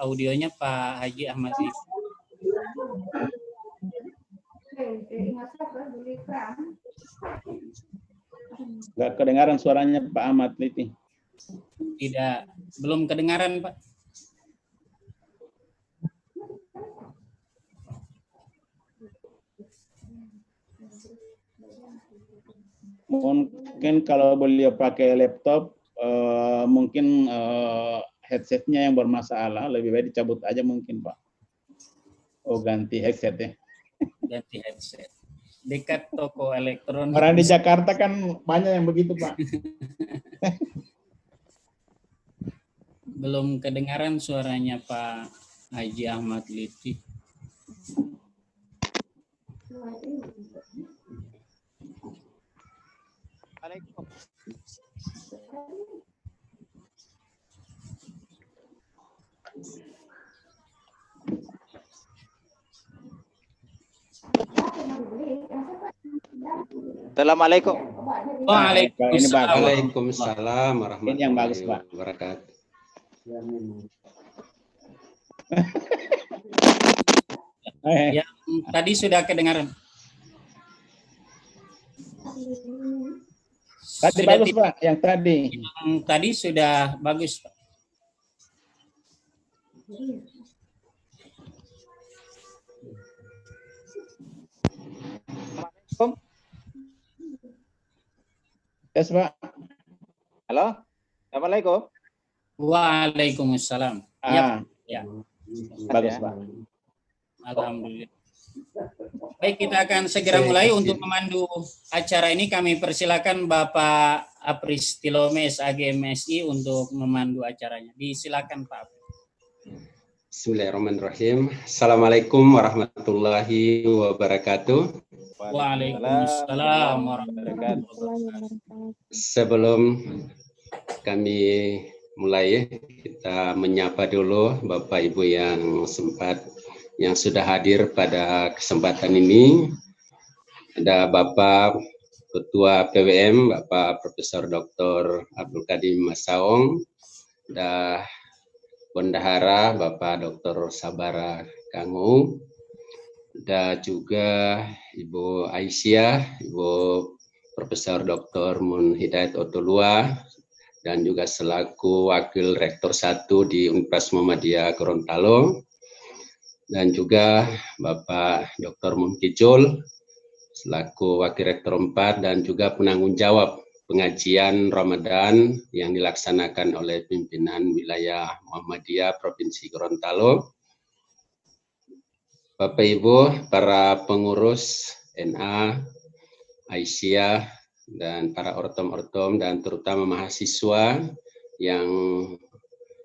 audionya Pak Haji Ahmad Liti. Nggak kedengaran suaranya Pak Ahmad Liti. Tidak, belum kedengaran Pak. Mungkin kalau beliau pakai laptop, mungkin headsetnya yang bermasalah, lebih baik dicabut aja mungkin Pak. Oh, ganti headsetnya. Ganti headset. Dekat toko elektronik. Orang di Jakarta kan banyak yang begitu Pak. Belum kedengaran suaranya Pak Haji Ahmad Liti. Assalamualaikum. Waalaikumsalam warahmatullahi wabarakatuh. Yang tadi sudah kedengaran. Tadi Sudah bagus Pak, yang tadi. Yang tadi sudah bagus Pak. Yes Pak. Halo. Assalamualaikum. Waalaikumsalam. Ya. Bagus Pak. Alhamdulillah. Baik, kita akan segera mulai. Untuk memandu acara ini kami persilakan Bapak Apristilomes AGMSI untuk memandu acaranya. Disilakan Pak. Bismillahirrahmanirrahim. Assalamualaikum warahmatullahi wabarakatuh. Waalaikumsalam warahmatullahi wabarakatuh. Sebelum kami mulai, kita menyapa dulu Bapak Ibu yang sudah hadir pada kesempatan ini. Ada Bapak Ketua PWM, Bapak Profesor Dr. Abdul Qadim Masaong, ada Bendahara Bapak Dr. Sabara Kangu, ada juga Ibu Aisyah, Ibu Profesor Dr. Mun Hidayat Otolua, dan juga selaku Wakil Rektor 1 di Universitas Muhammadiyah Gorontalo, dan juga Bapak Dr. Mun Kijul, selaku Wakil Rektor 4 dan juga penanggung jawab pengajian Ramadan yang dilaksanakan oleh pimpinan wilayah Muhammadiyah Provinsi Gorontalo. Bapak Ibu, para pengurus NA, Aisyah, dan para ortom-ortom dan terutama mahasiswa yang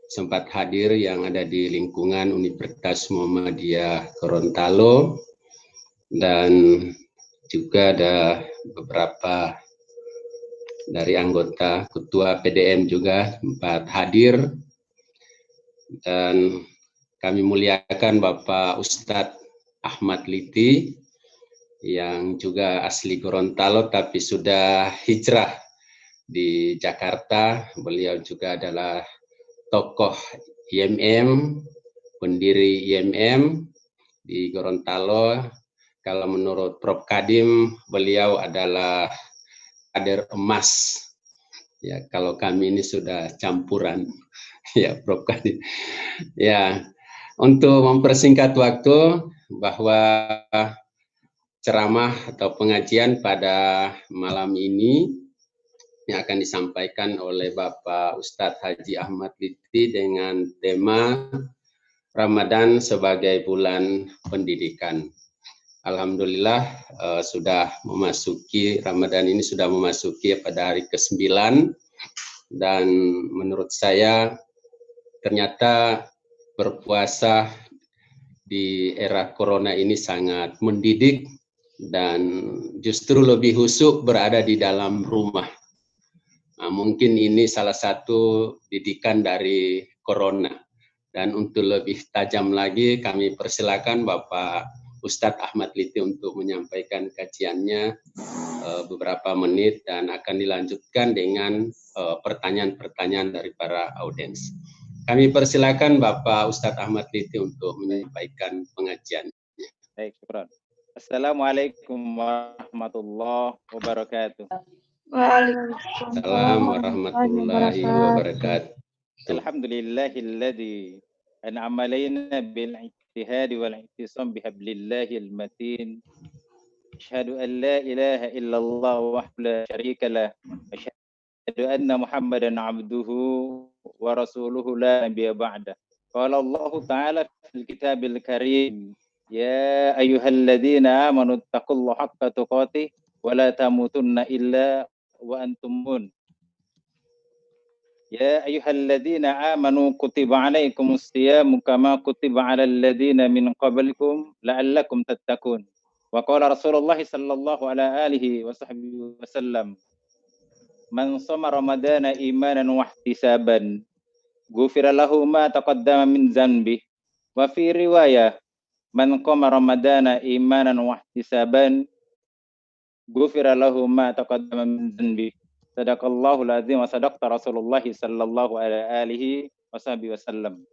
sempat hadir yang ada di lingkungan Universitas Muhammadiyah Gorontalo, dan juga ada beberapa dari anggota Ketua PDM juga sempat hadir, dan kami muliakan Bapak Ustadz Ahmad Liti yang juga asli Gorontalo tapi sudah hijrah di Jakarta. Beliau juga adalah tokoh IMM, pendiri IMM di Gorontalo. Kalau menurut Prof. Kadim, beliau adalah kader emas. Ya, kalau kami ini sudah campuran. Ya, Prof. Kadim. Ya, untuk mempersingkat waktu, bahwa ceramah atau pengajian pada malam ini yang akan disampaikan oleh Bapak Ustadz Haji Ahmad Liti dengan tema Ramadan sebagai bulan pendidikan. Alhamdulillah sudah memasuki, Ramadan ini sudah memasuki pada hari ke-9, dan menurut saya ternyata berpuasa di era corona ini sangat mendidik dan justru lebih husuk berada di dalam rumah. Nah, mungkin ini salah satu didikan dari corona. Dan untuk lebih tajam lagi kami persilakan Bapak Ustadz Ahmad Liti untuk menyampaikan kajiannya beberapa menit, dan akan dilanjutkan dengan pertanyaan-pertanyaan dari para audiens. Kami persilakan Bapak Ustadz Ahmad Liti untuk menyampaikan pengajian. Baik, syukran. Assalamualaikum warahmatullahi wabarakatuh. Assalamualaikum warahmatullahi wabarakatuh. Alhamdulillahilladzi an'ama alaina bil ijtihad wal i'tisam bihablillahil matin. Asyhadu an la ilaha illallah wahdahu la syarika lah. Asyhadu anna Muhammadan abduhu wa rasuluhu la nabiyya ba'da. Qala Allah Ta'ala fil kitabil karim, ya ayyuhalladzina amanu taqullaha haqqa tuqatih wa la tamutunna illa wa antum muslimun. Ya ayyuhalladzina amanu kutiba alaikumus siyamu kama kutiba alal ladzina min qablikum la'allakum tattaqun. Wa qala Rasulullah sallallahu alaihi wasallam, man shoma ramadana imanan wa ihtisaban ghufira lahu ma taqaddama min dzanbi. Wa fi riwayah, man qama ramadana imanan wa ihtisaban ghufira lahu ma taqaddama min dzanbi. Sadaqallahul azim wa sadaqta Rasulullah sallallahu alaihi wasallam.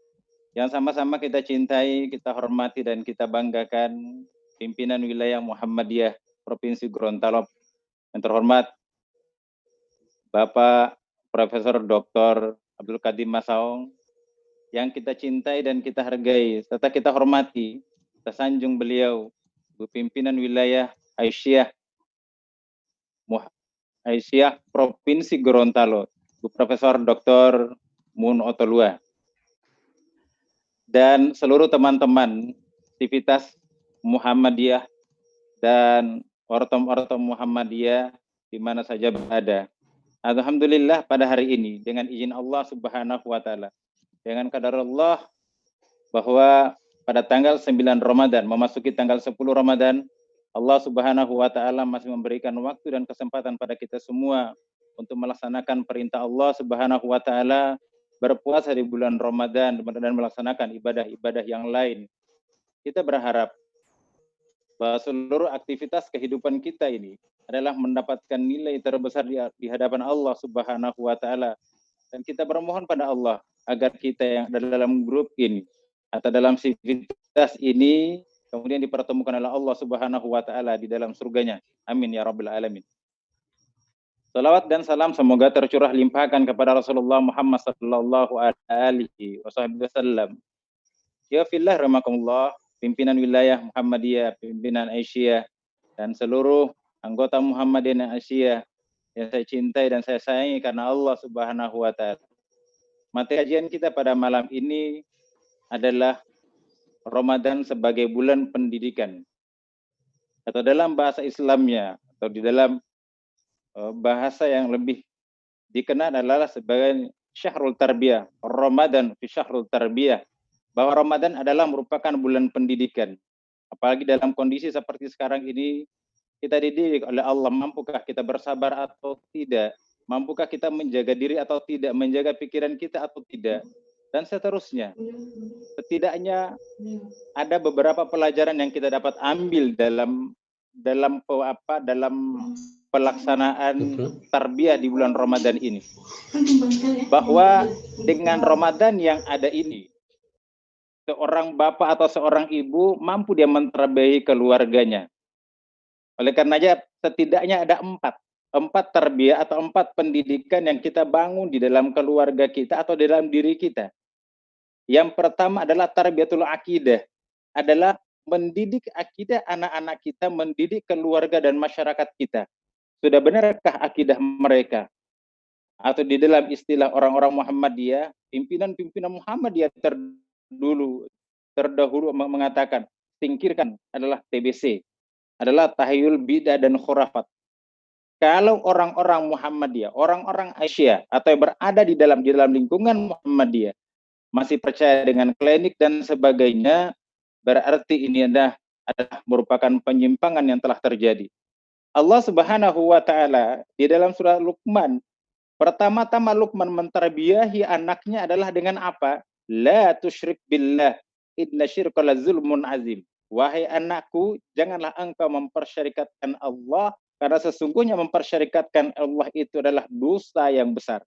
Yang sama-sama kita cintai, kita hormati dan kita banggakan pimpinan wilayah Muhammadiyah Provinsi Gorontalo yang terhormat Bapak Profesor Dr. Abdul Qadim Masaung, yang kita cintai dan kita hargai serta kita hormati, kita sanjung beliau, Bu Pimpinan Wilayah Aisyah Provinsi Gorontalo, Bu Profesor Dr. Mun Otolua, dan seluruh teman-teman aktivitas Muhammadiyah dan ortom-ortom Muhammadiyah di mana saja berada. Alhamdulillah pada hari ini dengan izin Allah Subhanahu wa taala, dengan qadar Allah, bahwa pada tanggal 9 Ramadan memasuki tanggal 10 Ramadan, Allah Subhanahu wa taala masih memberikan waktu dan kesempatan pada kita semua untuk melaksanakan perintah Allah Subhanahu wa taala, berpuasa di bulan Ramadan dan melaksanakan ibadah-ibadah yang lain. Kita berharap bahwa seluruh aktivitas kehidupan kita ini adalah mendapatkan nilai terbesar di hadapan Allah Subhanahu wa taala, dan kita bermohon pada Allah agar kita yang ada dalam grup ini atau dalam aktivitas ini kemudian dipertemukan oleh Allah Subhanahu wa taala di dalam surganya. Amin ya rabbal alamin. Salawat dan salam semoga tercurah limpahkan kepada Rasulullah Muhammad sallallahu alaihi wasallam. Ya fillah rahimakumullah, pimpinan wilayah Muhammadiyah, pimpinan Aisyah, dan seluruh anggota Muhammadiyah Aisyah yang saya cintai dan saya sayangi karena Allah Subhanahu wa taala. Materi kajian kita pada malam ini adalah Ramadan sebagai bulan pendidikan, atau dalam bahasa Islamnya atau di dalam bahasa yang lebih dikenal adalah sebagai Syahrul Tarbiyah, Ramadan fi Syahrul Tarbiyah, bahwa Ramadan adalah merupakan bulan pendidikan. Apalagi dalam kondisi seperti sekarang ini, kita dididik oleh Allah, mampukah kita bersabar atau tidak, mampukah kita menjaga diri atau tidak, menjaga pikiran kita atau tidak, dan seterusnya. Setidaknya ada beberapa pelajaran yang kita dapat ambil dalam pelaksanaan tarbiyah di bulan Ramadan ini, bahwa dengan Ramadan yang ada ini, seorang bapak atau seorang ibu mampu dia menterbiahi keluarganya. Oleh karenanya setidaknya ada empat tarbiyah atau 4 pendidikan yang kita bangun di dalam keluarga kita atau di dalam diri kita. Yang pertama adalah tarbiyatul akidah, adalah mendidik akidah anak-anak kita, mendidik keluarga dan masyarakat kita. Sudah benarkah akidah mereka? Atau di dalam istilah orang-orang Muhammadiyah, pimpinan-pimpinan Muhammadiyah terdahulu mengatakan, singkirkan adalah TBC, adalah tahayyul bidah dan khurafat. Kalau orang-orang Muhammadiyah, orang-orang Aisyah atau yang berada di dalam lingkungan Muhammadiyah masih percaya dengan klinik dan sebagainya, berarti ini adalah merupakan penyimpangan yang telah terjadi. Allah Subhanahu wa taala di dalam surah Luqman, pertama-tama Luqman mentarbiyahi anaknya adalah dengan apa? La tusyrik billah, inna syirka la zulmun azim. Wahai anakku, janganlah engkau mempersyarikatkan Allah, karena sesungguhnya mempersyarikatkan Allah itu adalah dosa yang besar.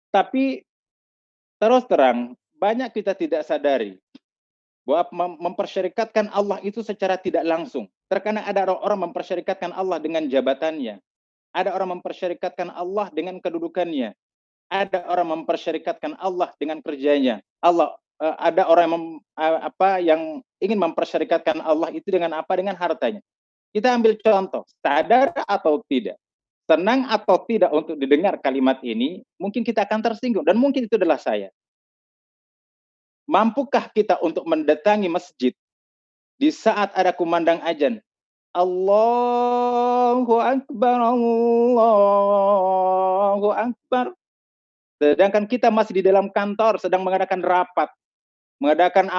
Tapi Terus terang, banyak kita tidak sadari bahwa mempersyarikatkan Allah itu secara tidak langsung. Terkadang ada orang mempersyarikatkan Allah dengan jabatannya. Ada orang mempersyarikatkan Allah dengan kedudukannya. Ada orang mempersyarikatkan Allah dengan kerjanya. Ada orang yang ingin mempersyarikatkan Allah itu dengan apa? Dengan hartanya. Kita ambil contoh, sadar atau tidak, senang atau tidak untuk didengar kalimat ini, mungkin kita akan tersinggung dan mungkin itu adalah saya. Mampukah kita untuk mendatangi masjid di saat ada kumandang azan? Allahu Akbar, Allahu Akbar. Sedangkan kita masih di dalam kantor sedang mengadakan rapat, mengadakan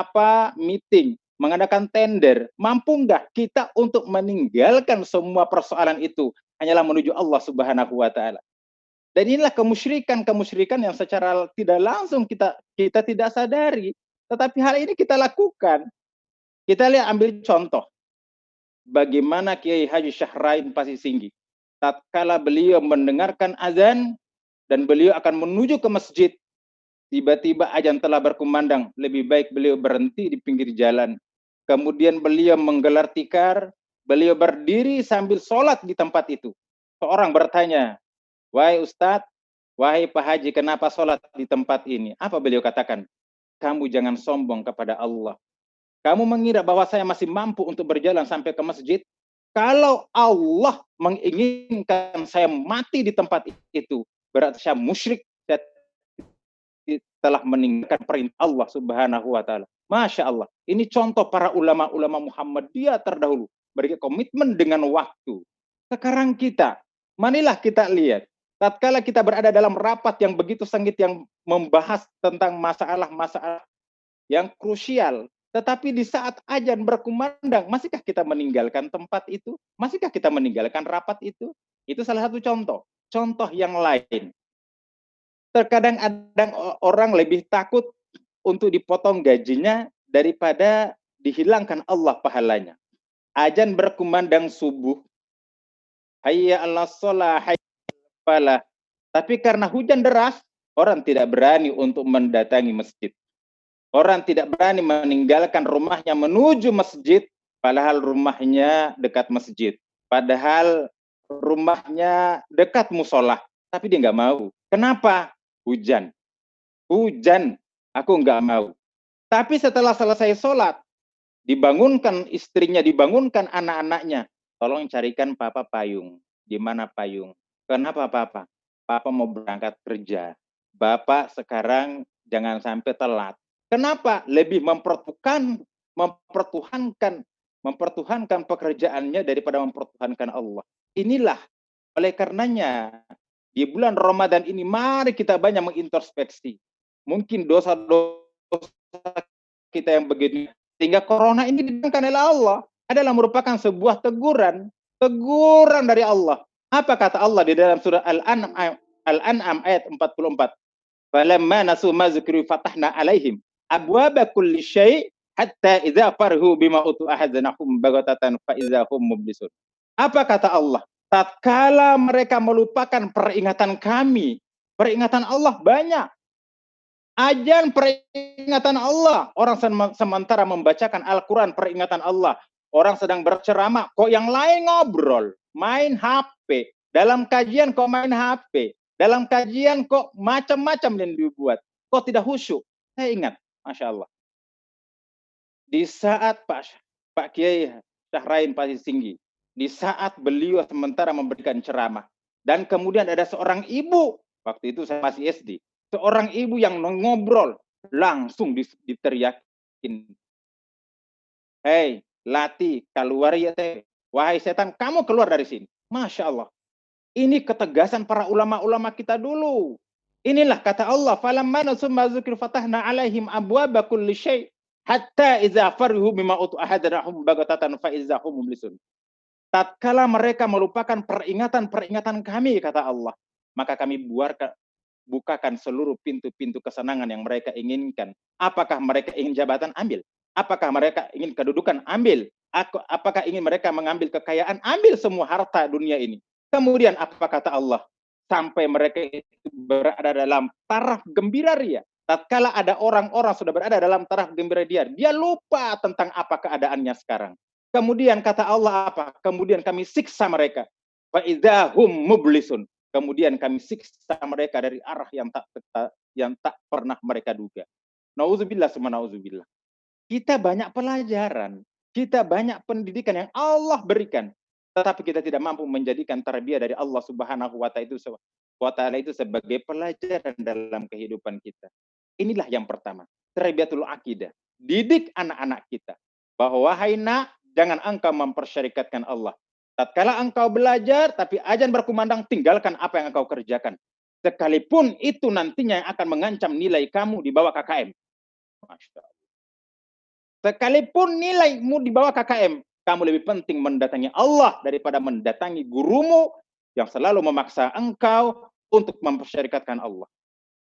meeting, mengadakan tender. Mampu nggak kita untuk meninggalkan semua persoalan itu hanyalah menuju Allah Subhanahu wa taala. Dan inilah kemusyrikan yang secara tidak langsung kita tidak sadari, tetapi hal ini kita lakukan. Kita lihat, ambil contoh bagaimana Kiai Haji Syahrain Pasisinggi tatkala beliau mendengarkan azan dan beliau akan menuju ke masjid, tiba-tiba azan telah berkumandang, lebih baik beliau berhenti di pinggir jalan. Kemudian beliau menggelar tikar, beliau berdiri sambil sholat di tempat itu. Seorang bertanya, "Wahai Ustadz, wahai Pak Haji, kenapa sholat di tempat ini?" Apa beliau katakan? "Kamu jangan sombong kepada Allah. Kamu mengira bahwa saya masih mampu untuk berjalan sampai ke masjid? Kalau Allah menginginkan saya mati di tempat itu, berarti saya musyrik, saya telah meninggalkan perintah Allah Subhanahu wa taala." Masya Allah. Ini contoh para ulama-ulama Muhammadiyah terdahulu. Beri komitmen dengan waktu. Sekarang kita, marilah kita lihat. Tatkala kita berada dalam rapat yang begitu sengit yang membahas tentang masalah-masalah yang krusial, tetapi di saat azan berkumandang, masihkah kita meninggalkan tempat itu? Masihkah kita meninggalkan rapat itu? Itu salah satu contoh. Contoh yang lain. Terkadang ada orang lebih takut untuk dipotong gajinya daripada dihilangkan Allah pahalanya. Azan berkumandang subuh, hayya 'alas shalah, hayya 'alal falah. Tapi karena hujan deras, orang tidak berani untuk mendatangi masjid. Orang tidak berani meninggalkan rumahnya menuju masjid, padahal rumahnya dekat masjid. Padahal rumahnya dekat musola, tapi dia nggak mau. Kenapa? Hujan. Hujan, aku nggak mau. Tapi setelah selesai sholat, dibangunkan istrinya, dibangunkan anak-anaknya. Tolong carikan papa payung. Di mana payung? Kenapa papa? Papa mau berangkat kerja. Bapak sekarang jangan sampai telat. Kenapa? Lebih mempertuhankan pekerjaannya daripada mempertuhankan Allah. Inilah oleh karenanya di bulan Ramadan ini mari kita banyak mengintrospeksi. Mungkin dosa-dosa kita yang begini, sehingga corona ini didatangkan oleh Allah adalah merupakan sebuah teguran dari Allah. Apa kata Allah di dalam surah Al-An'am ayat 44? Falamma nasu ma dzukru fatahna alaihim abwaba kulli syai' hatta idza farhu bima utu ahadzanahum bagatatan fa idza hum mublisun. Apa kata Allah? Tatkala mereka melupakan peringatan kami, peringatan Allah banyak. Azan peringatan Allah. Orang sementara membacakan Al-Quran peringatan Allah. Orang sedang berceramah, kok yang lain ngobrol, main HP. Dalam kajian kok main HP. Dalam kajian kok macam-macam yang dibuat. Kok tidak khusyuk? Saya ingat, Masya Allah. Di saat Pak Kiai Syahrain Pasisinggi, di saat beliau sementara memberikan ceramah, dan kemudian ada seorang ibu, waktu itu saya masih SD, seorang ibu yang ngobrol, langsung diteriakin, "Hei, Lati, keluar ya teh. Wahai setan, kamu keluar dari sini." Masya Allah. Ini ketegasan para ulama-ulama kita dulu. Inilah kata Allah, "Falamma nasu ma dzukru fatahna alaihim abwaba kulli syai' hatta idza farhu bima utu ahadarahum bagatatan fa idza hum mublisun." Tatkala mereka melupakan peringatan kami, kata Allah, maka kami bukakan seluruh pintu-pintu kesenangan yang mereka inginkan. Apakah mereka ingin jabatan? Ambil. Apakah mereka ingin kedudukan? Ambil. Apakah ingin mereka mengambil kekayaan? Ambil semua harta dunia ini. Kemudian apa kata Allah? Sampai mereka itu berada dalam taraf gembira ria, Tatkala ada orang-orang sudah berada dalam taraf gembira dia lupa tentang apa keadaannya sekarang. Kemudian kata Allah apa? Kemudian kami siksa mereka. Fa idzahum mublisun. Kemudian kami siksa mereka dari arah yang tak pernah mereka duga. Nauzubillah summa nauzubillah. Kita banyak pelajaran, kita banyak pendidikan yang Allah berikan, tetapi kita tidak mampu menjadikan tarbiyah dari Allah Subhanahu wa Ta'ala itu sebagai pelajaran dalam kehidupan kita. Inilah yang pertama, tarbiyatul akidah. Didik anak-anak kita bahwa wahai nak, jangan engkau mempersyarikatkan Allah. Tatkala engkau belajar tapi azan berkumandang, tinggalkan apa yang engkau kerjakan. Sekalipun itu nantinya yang akan mengancam nilai kamu di bawah KKM. Masya Allah. Sekalipun nilaimu di bawah KKM, kamu lebih penting mendatangi Allah daripada mendatangi gurumu yang selalu memaksa engkau untuk mempersyarikatkan Allah.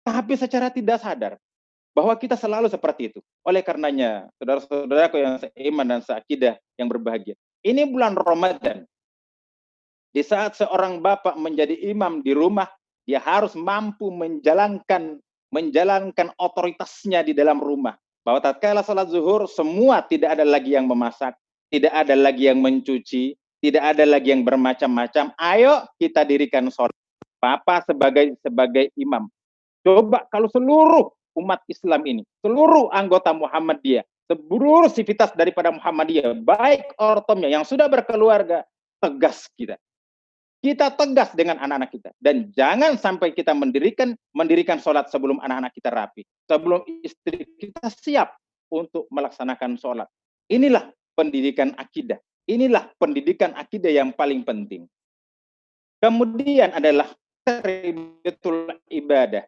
Tapi secara tidak sadar bahwa kita selalu seperti itu. Oleh karenanya, saudara-saudaraku yang seiman dan seakidah yang berbahagia, ini bulan Ramadan. Di saat seorang bapak menjadi imam di rumah, dia harus mampu menjalankan otoritasnya di dalam rumah. Bahwa tatkala salat zuhur, semua tidak ada lagi yang memasak, tidak ada lagi yang mencuci, tidak ada lagi yang bermacam-macam. Ayo kita dirikan sholat. Papa sebagai imam. Coba kalau seluruh umat Islam ini, seluruh anggota Muhammadiyah, seluruh sivitas daripada Muhammadiyah, baik ortomnya yang sudah berkeluarga, tegas kita. Kita tegas dengan anak-anak kita. Dan jangan sampai kita mendirikan sholat sebelum anak-anak kita rapi. Sebelum istri kita siap untuk melaksanakan sholat. Inilah pendidikan akidah. Inilah pendidikan akidah yang paling penting. Kemudian adalah tarbiyatul ibadah.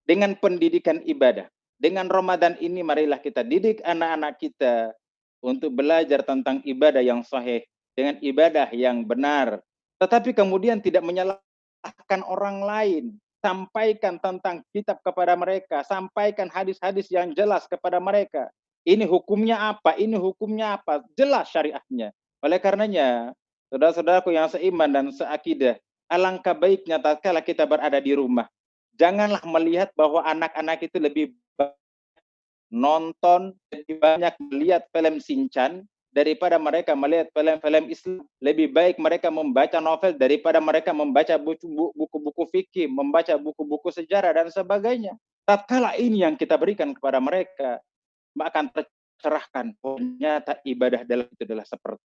Dengan pendidikan ibadah. Dengan Ramadan ini marilah kita didik anak-anak kita untuk belajar tentang ibadah yang sahih. Dengan ibadah yang benar. Tetapi kemudian tidak menyalahkan orang lain. Sampaikan tentang kitab kepada mereka. Sampaikan hadis-hadis yang jelas kepada mereka. Ini hukumnya apa? Ini hukumnya apa? Jelas syariatnya. Oleh karenanya, saudara-saudaraku yang seiman dan seakidah, alangkah baiknya tatkala kita berada di rumah. Janganlah melihat bahwa anak-anak itu lebih banyak nonton, lebih banyak melihat film Shinchan, daripada mereka melihat film-film Islam. Lebih baik mereka membaca novel daripada mereka membaca buku-buku fikih, membaca buku-buku sejarah dan sebagainya. Tatkala ini yang kita berikan kepada mereka, akan tercerahkan. Ternyata ibadah dalam itu adalah seperti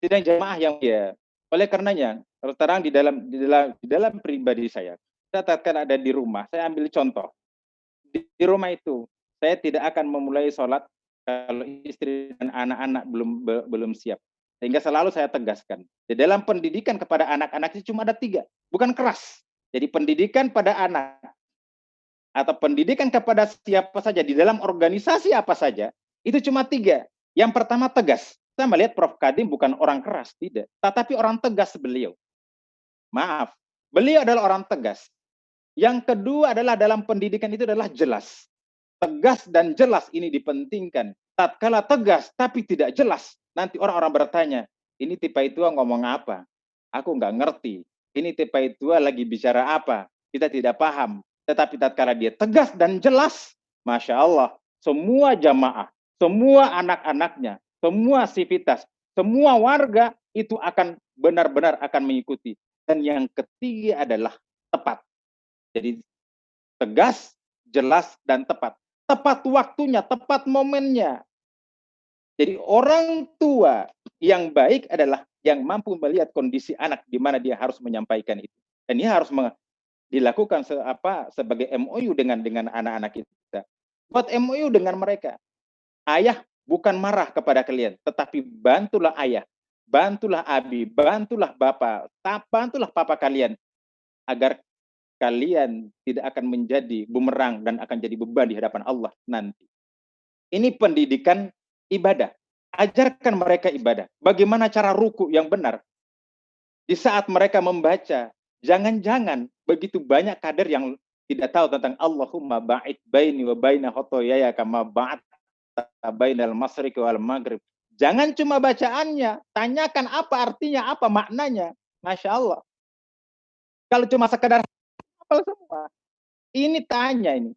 sidang jamaah yang ya. Oleh karenanya, terang di dalam pribadi saya, tatkala ada di rumah, saya ambil contoh. Di rumah itu, saya tidak akan memulai sholat kalau istri dan anak-anak belum siap. Sehingga selalu saya tegaskan. Di dalam pendidikan kepada anak-anak itu cuma ada 3. Bukan keras. Jadi pendidikan pada anak atau pendidikan kepada siapa saja di dalam organisasi apa saja, itu cuma 3. Yang pertama tegas. Saya melihat Prof. Kadim bukan orang keras, tidak. Tetapi orang tegas beliau. Maaf. Beliau adalah orang tegas. Yang kedua adalah dalam pendidikan itu adalah jelas. Tegas dan jelas ini dipentingkan. Tatkala tegas tapi tidak jelas, nanti orang-orang bertanya, ini tipe itu ngomong apa? Aku nggak ngerti. Ini tipe itu lagi bicara apa? Kita tidak paham. Tetapi tatkala dia tegas dan jelas, Masya Allah, semua jamaah, semua anak-anaknya, semua sivitas, semua warga itu akan benar-benar akan mengikuti. Dan yang ketiga adalah tepat. Jadi tegas, jelas, dan tepat. Tepat waktunya, tepat momennya. Jadi orang tua yang baik adalah yang mampu melihat kondisi anak di mana dia harus menyampaikan itu. Dan dia harus dilakukan sebagai MOU dengan anak-anak kita. Buat MOU dengan mereka. Ayah bukan marah kepada kalian, tetapi bantulah ayah, bantulah abi, bantulah bapak, bantulah papa kalian agar kalian tidak akan menjadi bumerang dan akan jadi beban di hadapan Allah nanti. Ini pendidikan ibadah. Ajarkan mereka ibadah. Bagaimana cara ruku yang benar. Di saat mereka membaca, jangan-jangan begitu banyak kader yang tidak tahu tentang Allahumma ba'id baini wa baina khotoyaya kama ba'at bainal masyriqi wal maghrib. Jangan cuma bacaannya, tanyakan apa artinya, apa maknanya. Masya Allah. Kalau cuma sekedar hafal semua, Ini tanya ini.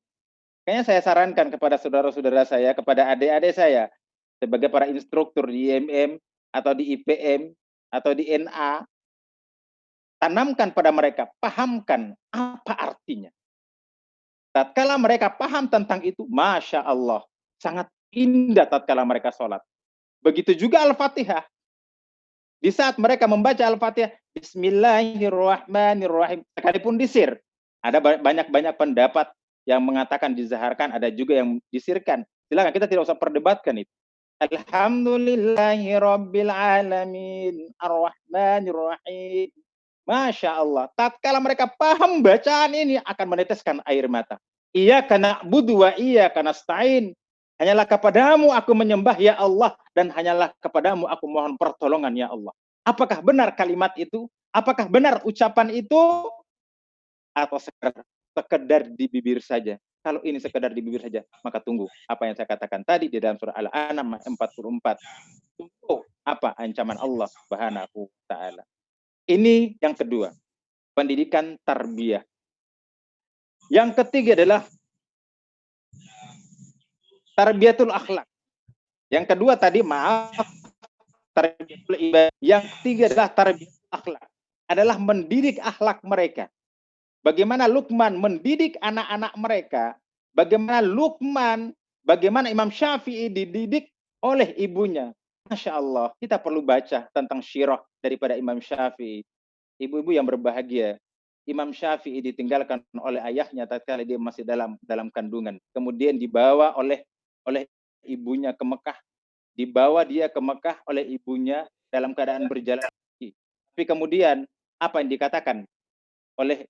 Kayaknya saya sarankan kepada saudara-saudara saya, kepada adik-adik saya, sebagai para instruktur di IMM, atau di IPM, atau di NA, tanamkan pada mereka, pahamkan apa artinya. Tatkala mereka paham tentang itu, Masya Allah, sangat indah tatkala mereka sholat. Begitu juga Al-Fatihah. Di saat mereka membaca Al-Fatihah, Bismillahirrahmanirrahim, sekalipun disir. Ada banyak-banyak pendapat yang mengatakan dizaharkan, ada juga yang disirkan. Silakan, kita tidak usah perdebatkan itu. Alhamdulillahirrabbilalamin, Ar-Rahmanirrahim. Masya Allah, tatkala mereka paham bacaan ini akan meneteskan air mata. Iyyaka na'budu wa iyyaka nasta'in. Hanyalah kepadamu aku menyembah ya Allah, dan hanyalah kepadamu aku mohon pertolongan ya Allah. Apakah benar kalimat itu? Apakah benar ucapan itu? Atau sekedar di bibir saja? Kalau ini sekedar di bibir saja, maka tunggu apa yang saya katakan tadi di dalam surah Al-An'am 44. Tunggu apa ancaman Allah Subhanahu wa taala. Ini yang kedua, pendidikan tarbiyah. Yang ketiga adalah tarbiyatul akhlak. Yang kedua tadi tarbiyatul ibadah. Yang ketiga adalah tarbiyatul akhlak. Adalah mendidik akhlak mereka. Bagaimana Luqman mendidik anak-anak mereka, bagaimana Imam Syafi'i dididik oleh ibunya. Masya Allah, kita perlu baca tentang syirah daripada Imam Syafi'i. Ibu-ibu yang berbahagia, Imam Syafi'i ditinggalkan oleh ayahnya tatkala dia masih dalam kandungan. Kemudian dibawa oleh ibunya ke Mekah. Dibawa dia ke Mekah oleh ibunya dalam keadaan berjalan kaki. Tapi kemudian apa yang dikatakan oleh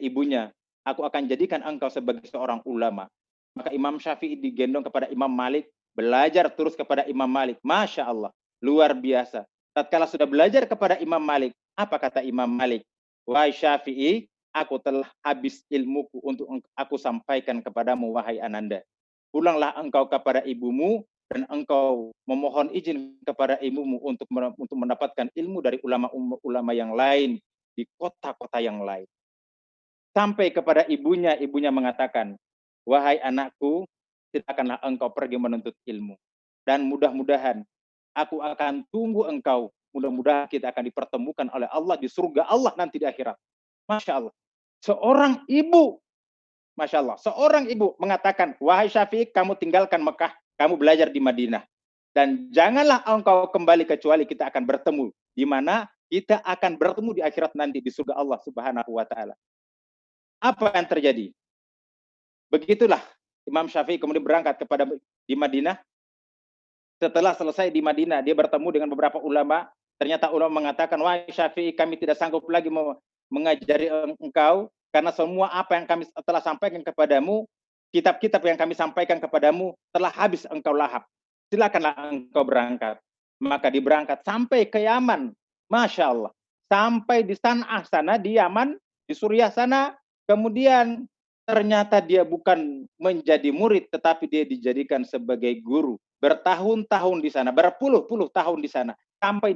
ibunya, aku akan jadikan engkau sebagai seorang ulama. Maka Imam Syafi'i digendong kepada Imam Malik, belajar terus kepada Imam Malik. Masya Allah, luar biasa. Tatkala sudah belajar kepada Imam Malik, apa kata Imam Malik? Wahai Syafi'i, aku telah habis ilmuku untuk aku sampaikan kepadamu, wahai Ananda. Pulanglah engkau kepada ibumu, dan engkau memohon izin kepada ibumu untuk mendapatkan ilmu dari ulama-ulama yang lain di kota-kota yang lain. Sampai kepada ibunya mengatakan, wahai anakku, silakanlah engkau pergi menuntut ilmu. Dan mudah-mudahan aku akan tunggu engkau. Mudah-mudahan kita akan dipertemukan oleh Allah di surga Allah nanti di akhirat. Masya Allah. Seorang ibu mengatakan, wahai Syafi'i, kamu tinggalkan Mekah, kamu belajar di Madinah. Dan janganlah engkau kembali kecuali kita akan bertemu. Di mana kita akan bertemu di akhirat nanti di surga Allah Subhanahu wa taala. Apa yang terjadi? Begitulah Imam Syafi'i kemudian berangkat di Madinah. Setelah selesai di Madinah, dia bertemu dengan beberapa ulama. Ternyata ulama mengatakan, wahai Syafi'i, kami tidak sanggup lagi mengajari engkau, karena semua apa yang kami telah sampaikan kepadamu, kitab-kitab yang kami sampaikan kepadamu, telah habis engkau lahap. Silakanlah engkau berangkat. Maka diberangkat sampai ke Yaman. Masya Allah. Sampai di San'ah sana, di Yaman, di Suriah sana. Kemudian ternyata dia bukan menjadi murid, tetapi dia dijadikan sebagai guru. Bertahun-tahun di sana, berpuluh-puluh tahun di sana. Sampai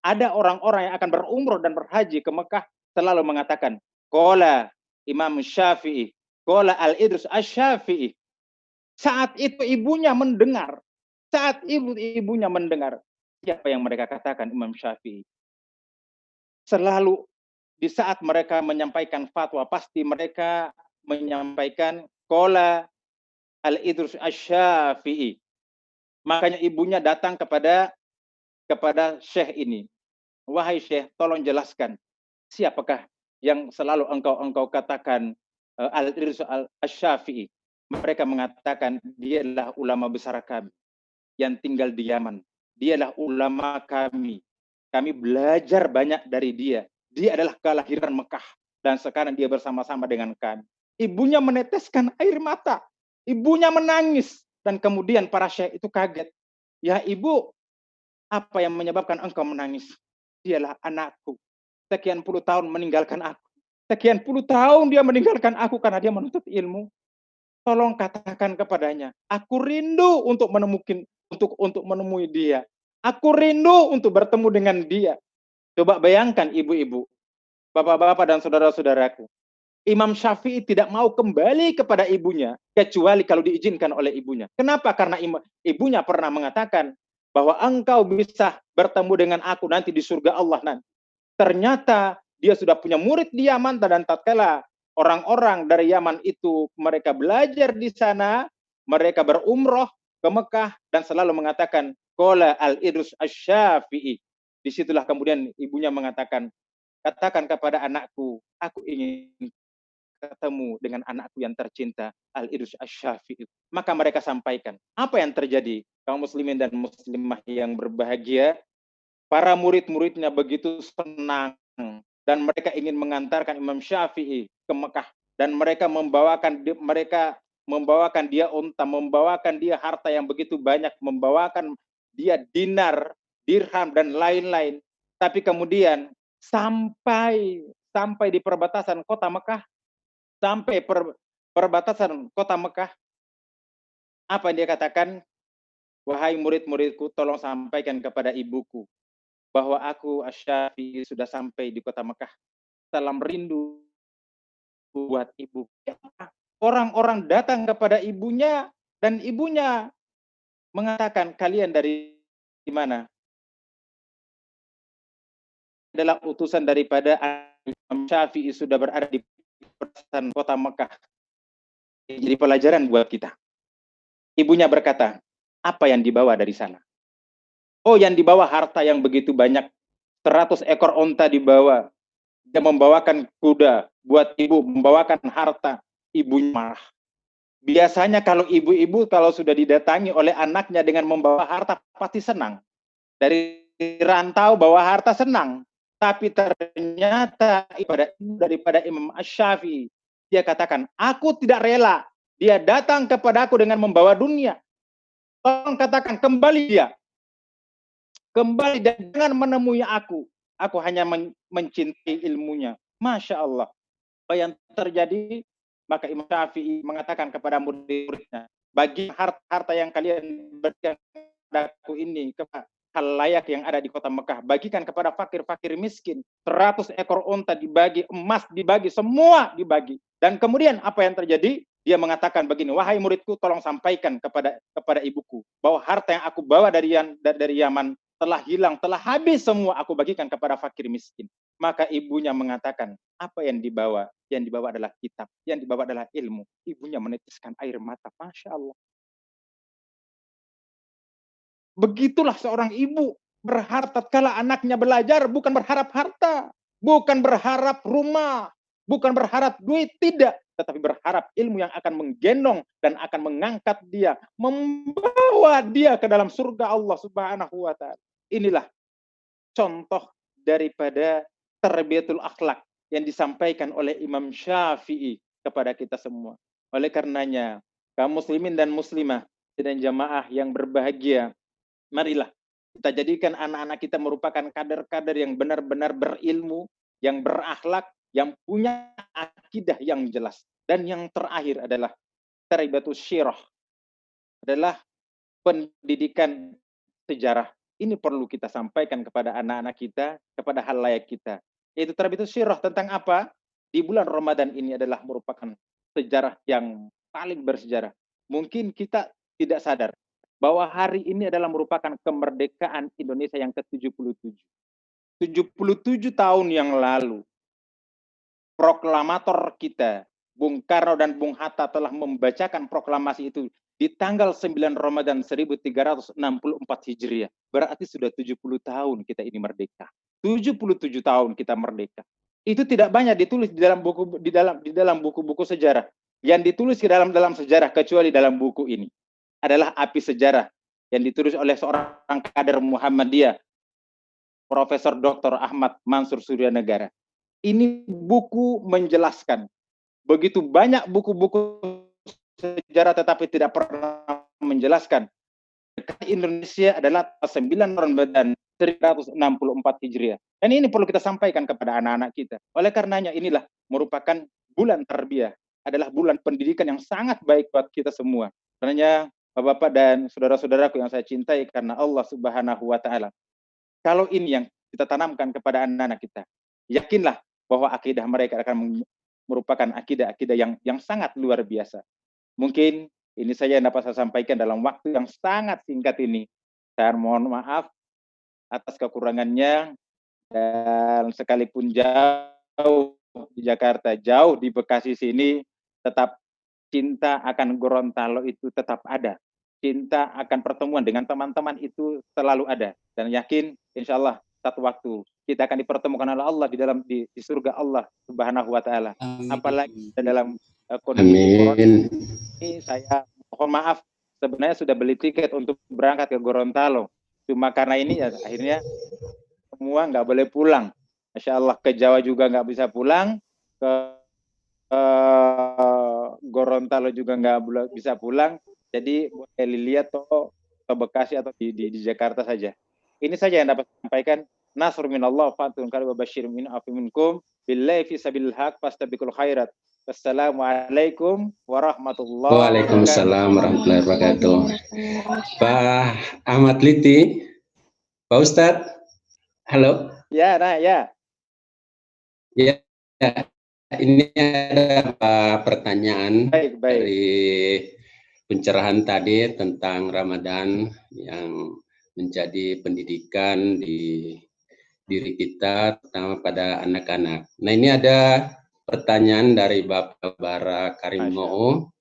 ada orang-orang yang akan berumroh dan berhaji ke Mekah selalu mengatakan, qala Imam Syafi'i, qala Al-Idrus Asy-Syafi'i. Saat itu ibunya mendengar. Ibunya mendengar. Siapa yang mereka katakan? Imam Syafi'i. Selalu di saat mereka menyampaikan fatwa, pasti mereka menyampaikan qala Al-Idrus Asy-Syafi'i. Makanya ibunya datang kepada Syekh ini. Wahai Syekh, tolong jelaskan, siapakah yang selalu engkau katakan Al-Idrus Asy-Syafi'i? Mereka mengatakan dia adalah ulama besar kami yang tinggal di Yaman. Dia adalah ulama kami. Kami belajar banyak dari dia. Dia adalah kelahiran Mekah. Dan sekarang dia bersama-sama dengan kami. Ibunya meneteskan air mata. Ibunya menangis. Dan kemudian para syekh itu kaget. Ya ibu, apa yang menyebabkan engkau menangis? Dialah anakku. Sekian puluh tahun meninggalkan aku. Sekian puluh tahun dia meninggalkan aku karena dia menuntut ilmu. Tolong katakan kepadanya, aku rindu untuk menemui dia. Aku rindu untuk bertemu dengan dia. Coba bayangkan ibu-ibu, bapak-bapak dan saudara-saudaraku. Imam Syafi'i tidak mau kembali kepada ibunya kecuali kalau diizinkan oleh ibunya. Kenapa? Karena ibunya pernah mengatakan bahwa engkau bisa bertemu dengan aku nanti di surga Allah nanti. Ternyata dia sudah punya murid di Yaman, dan tatkala orang-orang dari Yaman itu mereka belajar di sana, mereka berumroh ke Mekah dan selalu mengatakan qala al-Idrus asy-Syafi'i. Disitulah kemudian ibunya mengatakan, katakan kepada anakku, aku ingin ketemu dengan anakku yang tercinta, Al-Idrus Asy-Syafi'i. Maka mereka sampaikan, apa yang terjadi? Kaum muslimin dan muslimah yang berbahagia, para murid-muridnya begitu senang dan mereka ingin mengantarkan Imam Syafi'i ke Mekah, dan mereka membawakan dia unta, membawakan dia harta yang begitu banyak, membawakan dia dinar, dirham dan lain-lain. Tapi kemudian sampai di perbatasan kota Mekah, sampai perbatasan kota Mekah, apa yang dia katakan? Wahai murid-muridku, tolong sampaikan kepada ibuku bahwa aku Asy-Syafi'i sudah sampai di kota Mekah. Salam rindu buat ibu. Orang-orang datang kepada ibunya dan ibunya mengatakan, kalian dari mana? Adalah utusan daripada Imam Syafi'i sudah berada di perbatasan kota Mekah. Jadi pelajaran buat kita. Ibunya berkata, apa yang dibawa dari sana? Oh, yang dibawa harta yang begitu banyak. 100 ekor onta dibawa. Dia membawakan kuda buat ibu, membawakan harta. Ibunya marah. Biasanya kalau ibu-ibu kalau sudah didatangi oleh anaknya dengan membawa harta, pasti senang. Dari rantau bawa harta senang. Tapi ternyata daripada Imam Asy-Syafi'i, dia katakan, aku tidak rela dia datang kepada aku dengan membawa dunia. Tolong katakan, kembali dia. Kembali dan jangan menemui aku. Aku hanya mencintai ilmunya. Masya Allah. Apa yang terjadi? Maka Imam Syafi'i mengatakan kepada murid-muridnya, bagi harta yang kalian berikan kepadaku ini, kepada halayak yang ada di kota Mekah, bagikan kepada fakir-fakir miskin. 100 ekor unta dibagi, emas dibagi, semua dibagi. Dan kemudian apa yang terjadi? Dia mengatakan begini, wahai muridku, tolong sampaikan kepada ibuku bahwa harta yang aku bawa dari Yaman telah hilang, telah habis semua, aku bagikan kepada fakir miskin. Maka ibunya mengatakan, apa yang dibawa? Yang dibawa adalah kitab, yang dibawa adalah ilmu. Ibunya meneteskan air mata. Masya Allah. Begitulah seorang ibu berharap tatkala anaknya belajar, bukan berharap harta, bukan berharap rumah, bukan berharap duit, tidak. Tetapi berharap ilmu yang akan menggendong dan akan mengangkat dia, membawa dia ke dalam surga Allah Subhanahu wa ta'ala. Inilah contoh daripada tarbiyatul akhlak yang disampaikan oleh Imam Syafi'i kepada kita semua. Oleh karenanya, kaum muslimin dan muslimah dan jamaah yang berbahagia, marilah kita jadikan anak-anak kita merupakan kader-kader yang benar-benar berilmu, yang berakhlak, yang punya akidah yang jelas. Dan yang terakhir adalah tarbiyatus syirah, adalah pendidikan sejarah. Ini perlu kita sampaikan kepada anak-anak kita, kepada halayak kita. Yaitu tarbiyatus syirah tentang apa? Di bulan Ramadan ini adalah merupakan sejarah yang paling bersejarah. Mungkin kita tidak sadar bahwa hari ini adalah merupakan kemerdekaan Indonesia yang ke-77. 77 tahun yang lalu, proklamator kita, Bung Karno dan Bung Hatta telah membacakan proklamasi itu di tanggal 9 Ramadan 1364 Hijriah. Berarti sudah 70 tahun kita ini merdeka. 77 tahun kita merdeka. Itu tidak banyak ditulis di dalam buku-buku sejarah. Yang ditulis di dalam sejarah kecuali dalam buku ini adalah Api Sejarah yang ditulis oleh seorang kader Muhammadiyah, Profesor Dr. Ahmad Mansur Suryanegara. Ini buku menjelaskan begitu banyak buku-buku sejarah tetapi tidak pernah menjelaskan Indonesia adalah 9 Ramadan 1364 Hijriah. Dan ini perlu kita sampaikan kepada anak-anak kita. Oleh karenanya inilah merupakan bulan tarbiyah, adalah bulan pendidikan yang sangat baik buat kita semua. Karenanya Bapak-bapak dan saudara-saudaraku yang saya cintai karena Allah Subhanahu wa ta'ala, kalau ini yang kita tanamkan kepada anak-anak kita, yakinlah bahwa akidah mereka akan merupakan akidah-akidah yang sangat luar biasa. Mungkin ini saja yang dapat saya sampaikan dalam waktu yang sangat singkat ini. Saya mohon maaf atas kekurangannya, dan sekalipun jauh di Jakarta, jauh di Bekasi sini, tetap cinta akan Gorontalo itu tetap ada. Cinta akan pertemuan dengan teman-teman itu selalu ada. Dan yakin insya Allah satu waktu kita akan dipertemukan oleh Allah di surga Allah Subhanahu wa Ta'ala. Apalagi dalam kondisi corona ini, saya mohon maaf, sebenarnya sudah beli tiket untuk berangkat ke Gorontalo. Cuma karena ini ya akhirnya semua nggak boleh pulang. Masya Allah, ke Jawa juga nggak bisa pulang, ke Gorontalo juga nggak bisa pulang. Jadi boleh lihat ke Bekasi atau di Jakarta saja. Ini saja yang dapat sampaikan. Nasr minallah fatun kali wa basyir min afiminkum billahi fi sabilil haq fastabiqul khairat. Wassalamualaikum warahmatullahi wabarakatuh. Waalaikumsalam warahmatullahi wabarakatuh. Pak Ahmad Liti, Pak Ustadz, halo. Ya, nah ya. Ya, ini ada pertanyaan dari pencerahan tadi tentang Ramadan yang menjadi pendidikan di diri kita, terutama pada anak-anak. Nah, ini ada pertanyaan dari Bapak Bara Karimo,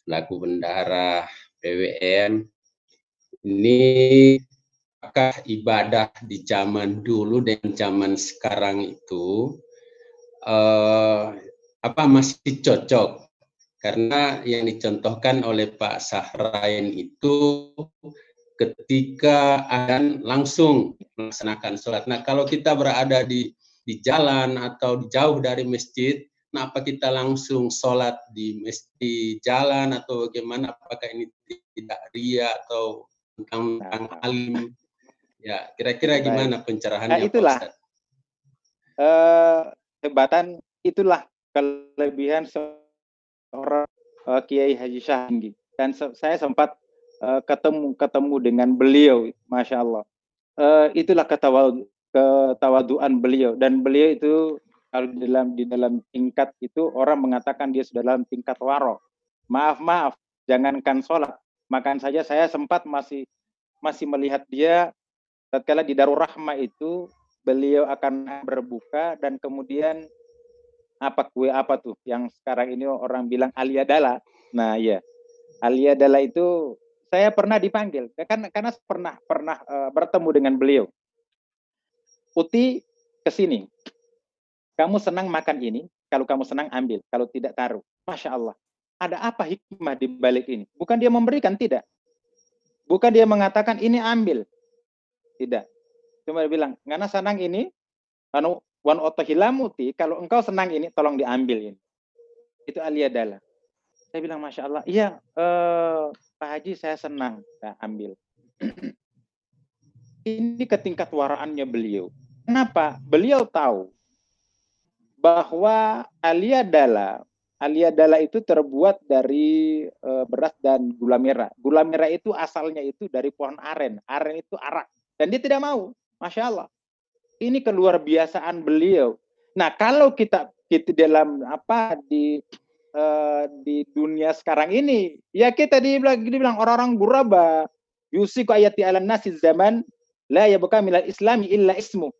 selaku bendahara PWM. Ini apakah ibadah di zaman dulu dan zaman sekarang itu masih cocok? Karena yang dicontohkan oleh Pak Sahrain itu ketika akan langsung melaksanakan sholat. Nah, kalau kita berada di jalan atau jauh dari masjid, nah apa kita langsung sholat di masjid jalan atau bagaimana? Apakah ini tidak ria atau tentang alim? Ya, kira-kira gimana pencerahannya, itulah, Pak Ustadz? Hebatan, itulah kelebihan seorang Kiai Haji Syahinggi. Dan saya sempat ketemu dengan beliau, Masya Allah. Itulah ketawaduan beliau. Dan beliau itu kalau di dalam tingkat itu orang mengatakan dia sudah dalam tingkat waro. Maaf, jangankan sholat, makan saja saya sempat masih melihat dia tatkala di Darul Rahmah itu beliau akan berbuka dan kemudian kue apa tuh yang sekarang ini orang bilang aliadala. Nah ya, aliadala itu saya pernah dipanggil karena pernah bertemu dengan beliau. Uti kesini, kamu senang makan ini, kalau kamu senang ambil, kalau tidak taruh. Masya Allah, ada apa hikmah di balik ini? Bukan dia memberikan, tidak. Bukan dia mengatakan ini ambil, tidak. Cuma dia bilang, ngana senang ini, anu wan otohilamuti, kalau engkau senang ini, tolong diambil ini. Itu aliadala. Saya bilang, Masya Allah, iya Pak Haji saya senang, saya ambil. Ini ketingkat waraannya beliau. Kenapa? Beliau tahu bahwa aliadala itu terbuat dari beras dan gula merah. Gula merah itu asalnya itu dari pohon aren. Aren itu arak. Dan dia tidak mau. Masya Allah. Ini keluar biasaan beliau. Nah, kalau kita dalam di dunia sekarang ini, ya kita dibilang orang-orang guraba, yusiku ayati ala nasi zaman la yabqa minal islami illa ismu.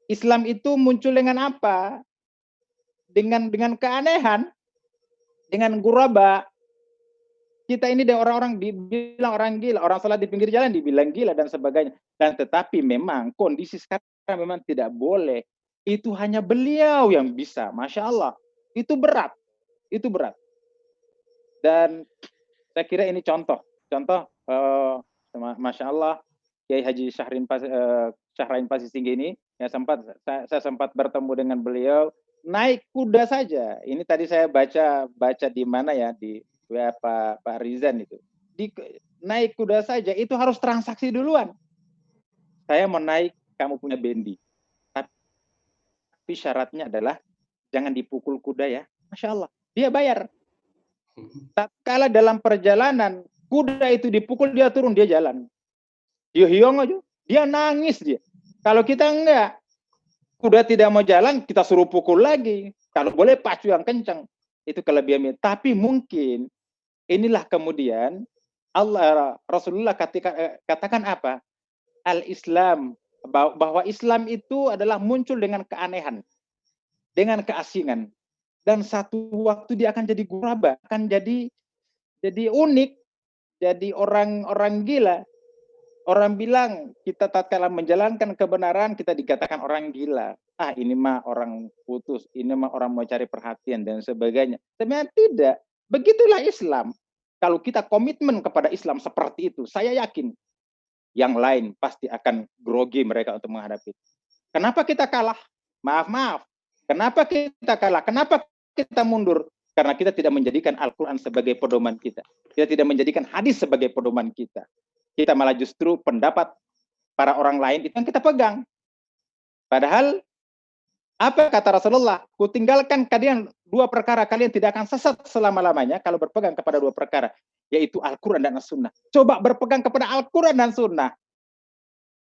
Islam itu muncul dengan apa? Dengan keanehan, dengan guraba. Kita ini orang-orang dibilang orang gila, orang salat di pinggir jalan dibilang gila dan sebagainya. Dan tetapi memang kondisi sekarang memang tidak boleh. Itu hanya beliau yang bisa, Masya Allah. Itu berat. Dan saya kira ini contoh, Masya Allah, Kiai Haji Syahrain Pasisinggi ini, saya sempat bertemu dengan beliau, naik kuda saja. Ini tadi saya baca di mana ya, di Pak Rizan itu. Naik kuda saja, itu harus transaksi duluan. Saya mau naik, kamu punya bendi. Tapi syaratnya adalah, jangan dipukul kuda ya. Masya Allah, dia bayar. Tatkala dalam perjalanan, kuda itu dipukul, dia turun, dia jalan. Dia hiong aja, dia nangis dia. Kalau kita enggak, kuda tidak mau jalan, kita suruh pukul lagi. Kalau boleh pacu yang kencang, itu kelebihannya. Tapi mungkin inilah kemudian Rasulullah katakan apa? Al-Islam, bahwa Islam itu adalah muncul dengan keanehan, dengan keasingan. Dan satu waktu dia akan jadi guraba, akan jadi unik, jadi orang gila. Orang bilang kita tatkala menjalankan kebenaran kita dikatakan orang gila. Ah, ini mah orang putus, ini mah orang mau cari perhatian dan sebagainya. Sebenarnya tidak. Begitulah Islam. Kalau kita komitmen kepada Islam seperti itu, saya yakin yang lain pasti akan grogi mereka untuk menghadapi. Kenapa kita kalah? Maaf. Kenapa kita kalah? Kenapa kita mundur? Karena kita tidak menjadikan Al-Quran sebagai pedoman kita. Kita tidak menjadikan hadis sebagai pedoman kita. Kita malah justru pendapat para orang lain itu yang kita pegang. Padahal apa kata Rasulullah? Kutinggalkan kalian dua perkara, kalian tidak akan sesat selama-lamanya kalau berpegang kepada dua perkara, yaitu Al-Quran dan As-Sunnah. Coba berpegang kepada Al-Quran dan Sunnah.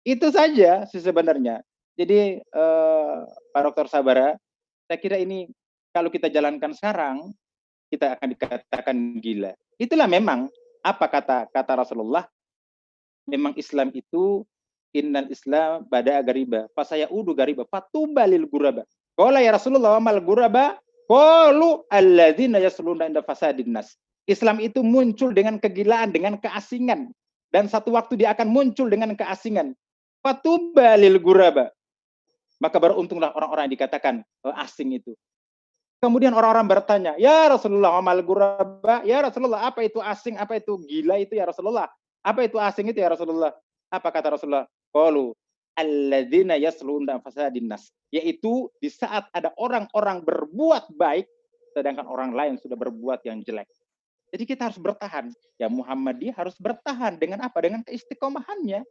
Itu saja sih sebenarnya. Jadi Pak Dr. Sabara, saya kira ini kalau kita jalankan sekarang, kita akan dikatakan gila. Itulah memang apa kata Rasulullah. Memang Islam itu innal Islam bada gariba, fa sayaudu gariba, fatubalil guraba. Qala ya Rasulullah wa mal guraba? Qalu alladzina yasluna inda fasadin nas. Islam itu muncul dengan kegilaan, dengan keasingan, dan satu waktu dia akan muncul dengan keasingan. Fatubalil guraba. Maka beruntunglah orang-orang yang dikatakan asing itu. Kemudian orang-orang bertanya, ya Rasulullah wa mal guraba? Ya Rasulullah, apa itu asing, apa itu gila itu ya Rasulullah? Apa itu asing itu ya Rasulullah? Apa kata Rasulullah? Qalu alladzina yasluna fasadin nas. Yaitu di saat ada orang-orang berbuat baik sedangkan orang lain sudah berbuat yang jelek. Jadi kita harus bertahan. Ya Muhammadiyah harus bertahan dengan apa? Dengan keistiqomahannya.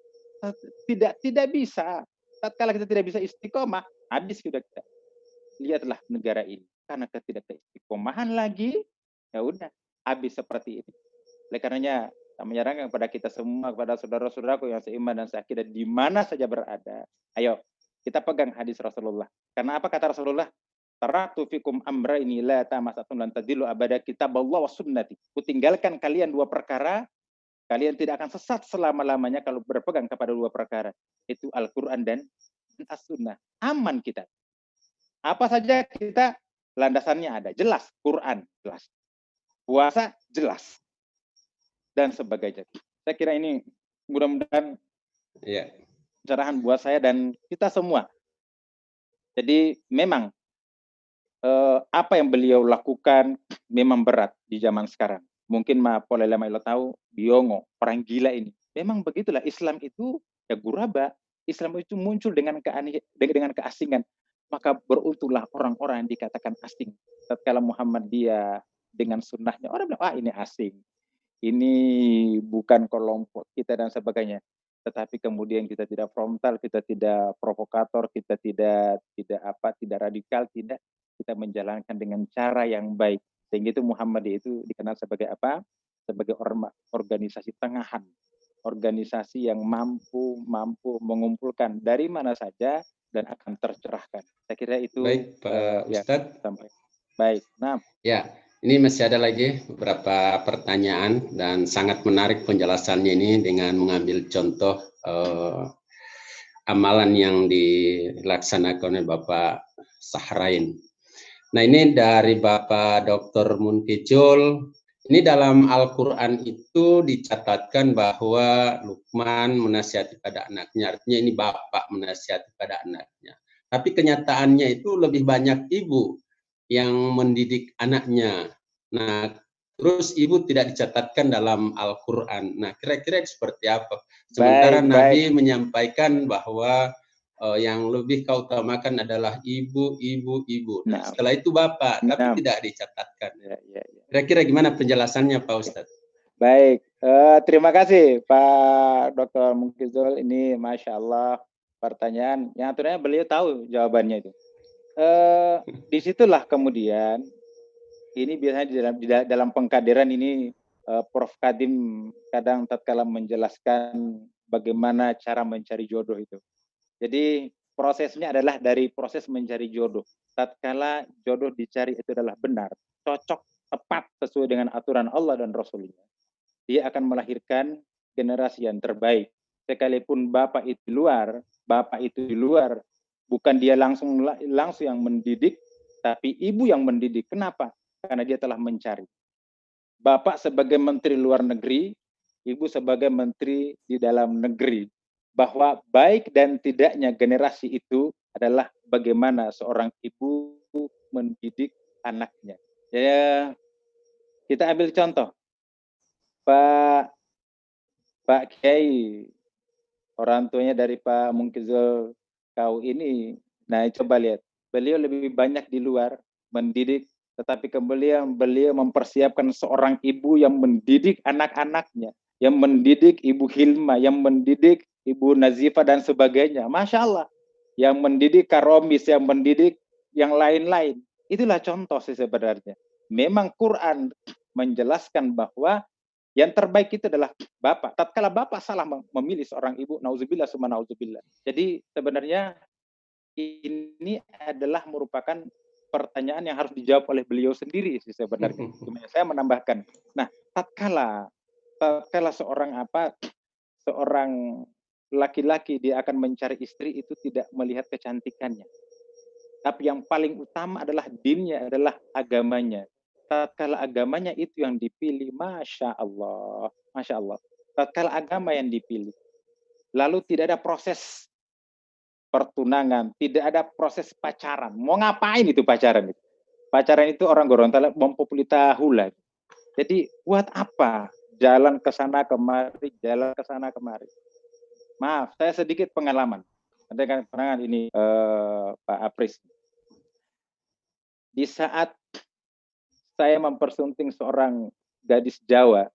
Tidak bisa. Tatkala kita tidak bisa istiqomah, habis sudah kita. Lihatlah negara ini. Karena kita tidak keistiqomahan lagi, ya udah habis seperti ini. Oleh karenanya menyarankan kepada kita semua, kepada saudara-saudaraku yang seiman dan seakhidat di mana saja berada, ayo kita pegang hadis Rasulullah. Karena apa kata Rasulullah? Taraktu fikum amraini la tamasatun lan tadillu abada kitaballah wa sunnati. Kutinggalkan kalian dua perkara, kalian tidak akan sesat selama-lamanya kalau berpegang kepada dua perkara. Itu Al-Quran dan As-Sunnah. Aman kita. Apa saja kita landasannya ada. Jelas. Quran jelas. Puasa jelas. Dan sebagainya. Saya kira ini mudah-mudahan pencerahan buat saya dan kita semua. Jadi memang apa yang beliau lakukan memang berat di zaman sekarang. Mungkin polelema ilo tahu biongo, orang gila ini. Memang begitulah Islam itu ya guraba. Islam itu muncul dengan keasingan. Maka beruntunglah orang-orang yang dikatakan asing. Tatkala Muhammadiyah dengan sunnahnya, orang bilang, ini asing. Ini bukan kelompok kita dan sebagainya. Tetapi kemudian kita tidak frontal, kita tidak provokator, kita tidak radikal, tidak. Kita menjalankan dengan cara yang baik. Sehingga itu Muhammadiyah itu dikenal sebagai apa? Sebagai organisasi tengahan. Organisasi yang mampu mengumpulkan dari mana saja dan akan tercerahkan. Saya kira itu. Baik, Pak Ustadz. Baik. Nah. Ya. Ini masih ada lagi beberapa pertanyaan dan sangat menarik penjelasannya ini dengan mengambil contoh amalan yang dilaksanakan oleh Bapak Sahrain. Nah ini dari Bapak Dr. Munkijul, ini dalam Al-Quran itu dicatatkan bahwa Luqman menasihati pada anaknya, artinya ini bapak menasihati pada anaknya. Tapi kenyataannya itu lebih banyak ibu yang mendidik anaknya. Nah, terus ibu tidak dicatatkan dalam Al-Quran. Nah, kira-kira seperti apa? Sementara Nabi menyampaikan bahwa yang lebih kau utamakan adalah ibu. Nah, setelah itu bapak, tapi tidak dicatatkan. Kira-kira gimana penjelasannya, Pak Ustadz? Baik, terima kasih Pak Dr. Munkizul. Ini Masya Allah pertanyaan yang akhirnya beliau tahu jawabannya itu. Disitulah kemudian ini biasanya dalam pengkaderan ini Prof. Kadim kadang tatkala menjelaskan bagaimana cara mencari jodoh itu. Jadi prosesnya adalah dari proses mencari jodoh. Tatkala jodoh dicari itu adalah benar, cocok, tepat sesuai dengan aturan Allah dan Rasulnya, dia akan melahirkan generasi yang terbaik. Sekalipun bapak itu di luar, bukan dia langsung yang mendidik, tapi ibu yang mendidik. Kenapa? Karena dia telah mencari. Bapak sebagai menteri luar negeri, ibu sebagai menteri di dalam negeri. Bahwa baik dan tidaknya generasi itu adalah bagaimana seorang ibu mendidik anaknya. Ya, kita ambil contoh. Pak Kiai, orang tuanya dari Pak Munkizul Kau ini, nah coba lihat, beliau lebih banyak di luar mendidik, tetapi kemudian beliau mempersiapkan seorang ibu yang mendidik anak-anaknya, yang mendidik Ibu Hilma, yang mendidik Ibu Nazifa dan sebagainya. Masya Allah, yang mendidik Karomis, yang mendidik yang lain-lain. Itulah contoh sih sebenarnya. Memang Quran menjelaskan bahwa yang terbaik itu adalah bapak. Tatkala bapak salah memilih seorang ibu, nauzubillah summa nauzubillah. Jadi sebenarnya ini adalah merupakan pertanyaan yang harus dijawab oleh beliau sendiri sih sebenarnya. Saya menambahkan. Nah, tatkala seorang laki-laki dia akan mencari istri itu tidak melihat kecantikannya. Tapi yang paling utama adalah dinnya, adalah agamanya. Tatkala agamanya itu yang dipilih, Masya Allah. Masya Allah. Tatkala agama yang dipilih. Lalu tidak ada proses pertunangan, tidak ada proses pacaran. Mau ngapain itu pacaran itu? Pacaran itu orang Gorontalo mempopuler hula. Jadi buat apa? Jalan ke sana kemari, jalan ke sana kemari. Maaf, saya sedikit pengalaman. Ada pengalaman ini Pak Apris. Di saat saya mempersunting seorang gadis Jawa,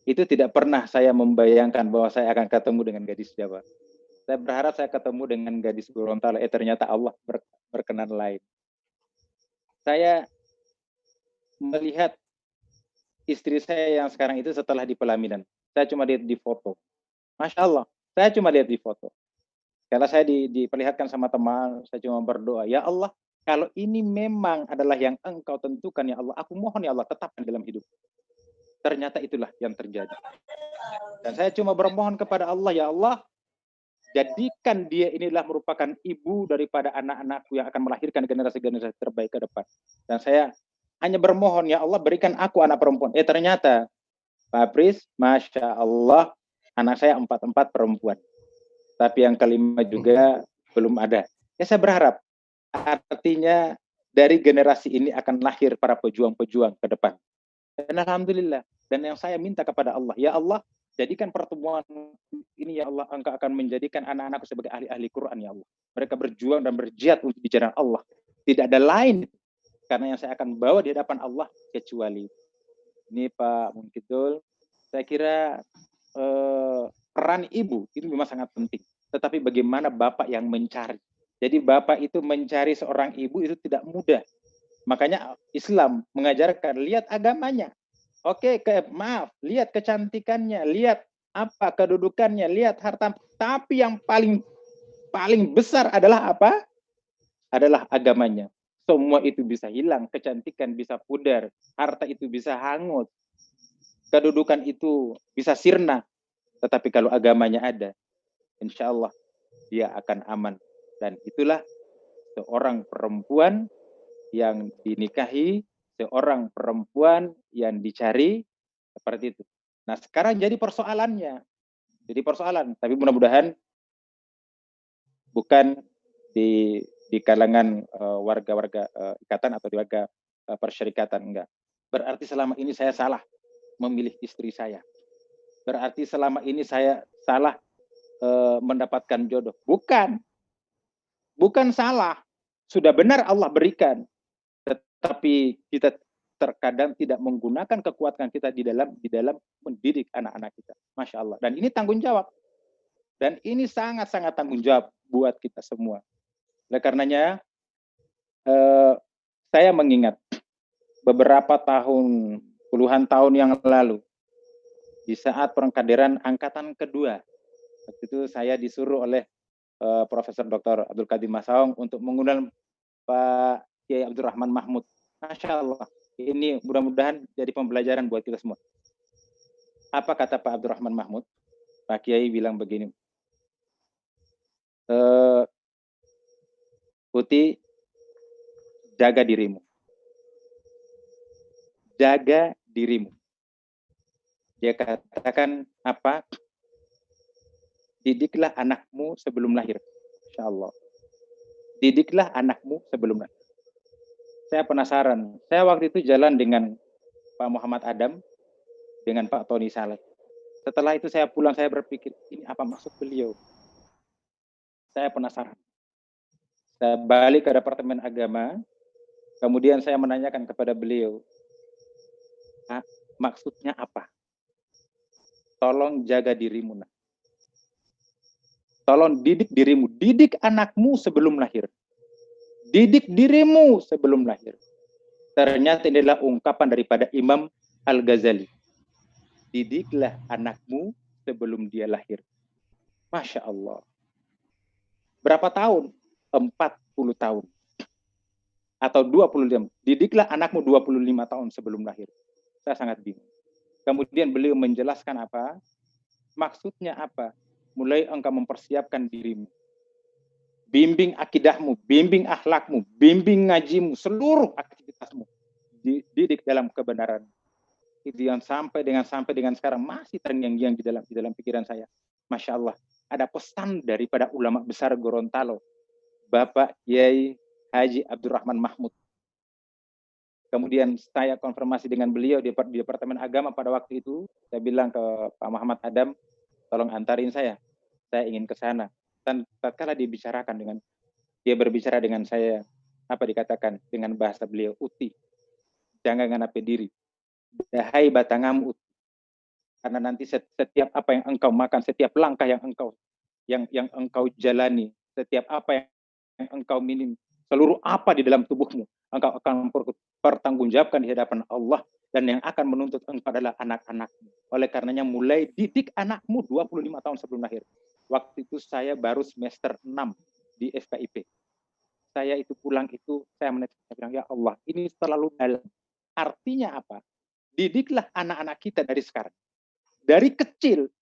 itu tidak pernah saya membayangkan bahwa saya akan ketemu dengan gadis Jawa. Saya berharap saya ketemu dengan gadis Gorontalo. Ternyata Allah berkenan lain. Saya melihat istri saya yang sekarang itu setelah di pelaminan. Saya cuma lihat di foto. Masya Allah, saya cuma lihat di foto. Kalau saya diperlihatkan sama teman, saya cuma berdoa, ya Allah, kalau ini memang adalah yang Engkau tentukan, ya Allah, aku mohon, ya Allah, tetapkan dalam hidup. Ternyata itulah yang terjadi. Dan saya cuma bermohon kepada Allah, ya Allah, jadikan dia inilah merupakan ibu daripada anak-anakku yang akan melahirkan generasi-generasi terbaik ke depan. Dan saya hanya bermohon, ya Allah, berikan aku anak perempuan. Ternyata, Pak Apris, Masya Allah, anak saya 4 perempuan. Tapi yang kelima juga belum ada. Ya saya berharap, artinya dari generasi ini akan lahir para pejuang-pejuang ke depan. Dan alhamdulillah. Dan yang saya minta kepada Allah, ya Allah, jadikan pertemuan ini, ya Allah, Engkau akan menjadikan anak-anakku sebagai ahli-ahli Quran, ya Allah. Mereka berjuang dan berjihad untuk di jalan Allah. Tidak ada lain, karena yang saya akan bawa di hadapan Allah kecuali ini. Pak Munkidul, saya kira peran ibu itu memang sangat penting. Tetapi bagaimana bapak yang mencari? Jadi bapak itu mencari seorang ibu itu tidak mudah. Makanya Islam mengajarkan, lihat agamanya. Oke, lihat kecantikannya, lihat apa kedudukannya, lihat harta. Tapi yang paling besar adalah apa? Adalah agamanya. Semua itu bisa hilang, kecantikan bisa pudar, harta itu bisa hangus, kedudukan itu bisa sirna. Tetapi kalau agamanya ada, insya Allah dia akan aman. Dan itulah seorang perempuan yang dinikahi, seorang perempuan yang dicari, seperti itu. Nah sekarang jadi persoalannya. Tapi mudah-mudahan bukan di kalangan warga-warga ikatan atau di warga persyarikatan, enggak. Berarti selama ini saya salah memilih istri saya. Berarti selama ini saya salah mendapatkan jodoh. Bukan salah. Sudah benar Allah berikan. Tetapi kita terkadang tidak menggunakan kekuatan kita di dalam mendidik anak-anak kita. Masya Allah. Dan ini tanggung jawab. Dan ini sangat-sangat tanggung jawab buat kita semua. Oleh karenanya, saya mengingat beberapa tahun, puluhan tahun yang lalu, di saat pengkaderan angkatan kedua, waktu itu saya disuruh oleh Profesor Dr. Abdul Qadir Masaung untuk mengundang Pak Kiai Abdurrahman Mahmud. Masya Allah, ini mudah-mudahan jadi pembelajaran buat kita semua. Apa kata Pak Abdurrahman Mahmud? Pak Kiai bilang begini, Uti, jaga dirimu. Jaga dirimu. Dia katakan apa? Didiklah anakmu sebelum lahir. Insya Allah. Didiklah anakmu sebelum lahir. Saya penasaran. Saya waktu itu jalan dengan Pak Muhammad Adam, dengan Pak Tony Saleh. Setelah itu saya pulang, saya berpikir, ini apa maksud beliau? Saya penasaran. Saya balik ke Departemen Agama, kemudian saya menanyakan kepada beliau, maksudnya apa? Tolong jaga dirimu. Tolong didik dirimu, didik anakmu sebelum lahir. Didik dirimu sebelum lahir. Ternyata ini adalah ungkapan daripada Imam Al-Ghazali. Didiklah anakmu sebelum dia lahir. Masya Allah. Berapa tahun? 40 tahun. Atau 25. Didiklah anakmu 25 tahun sebelum lahir. Saya sangat bingung. Kemudian beliau menjelaskan apa? Maksudnya apa? Mulai engkau mempersiapkan dirimu. Bimbing akidahmu, bimbing akhlakmu, bimbing ngajimu, seluruh aktivitasmu. Didik dalam kebenaran. Itu yang sampai dengan sekarang masih terngiang-ngiang di dalam pikiran saya. Masya Allah. Ada pesan daripada ulama besar Gorontalo. Bapak Kiai Haji Abdurrahman Mahmud. Kemudian saya konfirmasi dengan beliau di Departemen Agama pada waktu itu. Saya bilang ke Pak Muhammad Adam, tolong antarin saya ingin ke sana. Dan tatkala dia berbicara dengan saya, apa dikatakan dengan bahasa beliau, Uti, jangan nganape diri, dahai batangamu Uti, karena nanti setiap apa yang engkau makan, setiap langkah yang engkau jalani, setiap apa yang engkau minum, seluruh apa di dalam tubuhmu, engkau akan pertanggungjawabkan di hadapan Allah, dan yang akan menuntut engkau adalah anak-anakmu. Oleh karenanya mulai didik anakmu 25 tahun sebelum lahir. Waktu itu saya baru semester 6 di FKIP. Saya itu pulang itu, saya bilang, ya Allah, ini terlalu dalam. Artinya apa? Didiklah anak-anak kita dari sekarang. Dari kecil,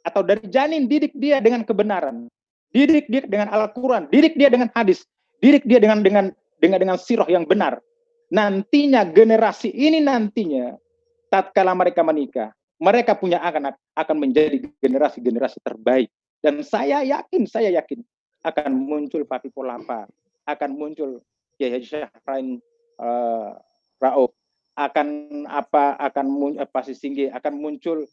atau dari janin, didik dia dengan kebenaran. Didik dia dengan Al-Quran. Didik dia dengan hadis. Didik dia dengan sirah yang benar. Nantinya generasi ini tatkala mereka menikah, mereka punya anak akan menjadi generasi-generasi terbaik. Dan saya yakin akan muncul Papi Polapa, akan muncul Kiai Haji Syahrain Rauf, akan muncul Pasi Singgi, akan muncul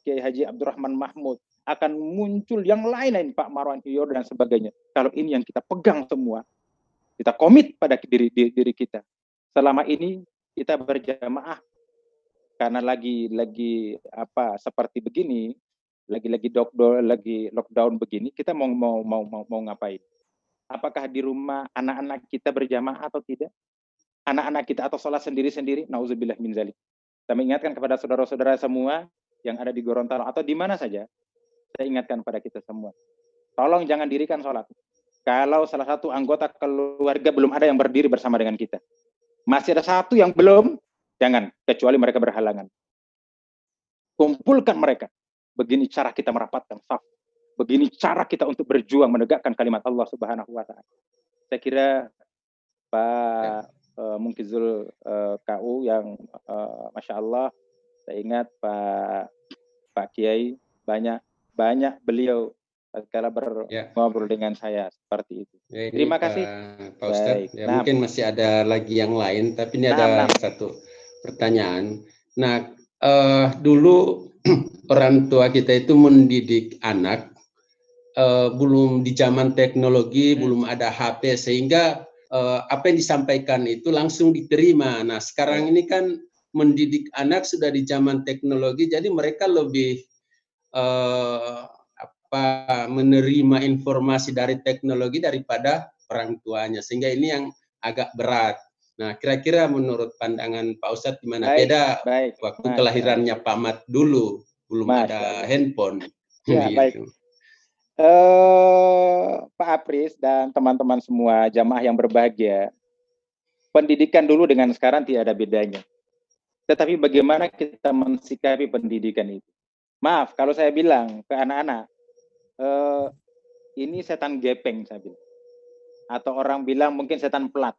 Kiai Haji Abdurrahman Mahmud, akan muncul yang lain Pak Marwan Iyor dan sebagainya. Kalau ini yang kita pegang semua, kita komit pada diri kita. Selama ini kita berjamaah karena lagi seperti begini, lagi lockdown begini, kita mau ngapain? Apakah di rumah anak-anak kita berjamaah atau tidak? Anak-anak kita atau sholat sendiri-sendiri? Nauzubillah min zalik. Kami ingatkan kepada saudara-saudara semua yang ada di Gorontalo atau di mana saja. Saya ingatkan pada kita semua. Tolong jangan dirikan sholat. Kalau salah satu anggota keluarga belum ada yang berdiri bersama dengan kita. Masih ada satu yang belum, jangan. Kecuali mereka berhalangan. Kumpulkan mereka. Begini cara kita merapatkan saf. Begini cara kita untuk berjuang menegakkan kalimat Allah Subhanahu wa Ta'ala. Saya kira Pak Munkizul KU yang Masya Allah, saya ingat Pak Kiai banyak beliau kala ngobrol dengan saya seperti itu. Ya, terima kasih Pak Ustadz. Ya, mungkin masih ada lagi yang lain, tapi ini ada satu pertanyaan. Nah, dulu orang tua kita itu mendidik anak belum di zaman teknologi, belum ada HP, sehingga apa yang disampaikan itu langsung diterima. Nah, sekarang ini kan mendidik anak sudah di zaman teknologi, jadi mereka lebih menerima informasi dari teknologi daripada orang tuanya, sehingga ini yang agak berat. Nah, kira-kira menurut pandangan Pak Ustadz gimana? Beda waktu kelahirannya Pak Mat dulu, belum ada handphone. Ya, baik. Pak Apris dan teman-teman semua jamaah yang berbahagia, pendidikan dulu dengan sekarang tidak ada bedanya. Tetapi bagaimana kita mensikapi pendidikan itu? Maaf kalau saya bilang ke anak-anak, ini setan gepeng saya bilang. Atau orang bilang mungkin setan pelat.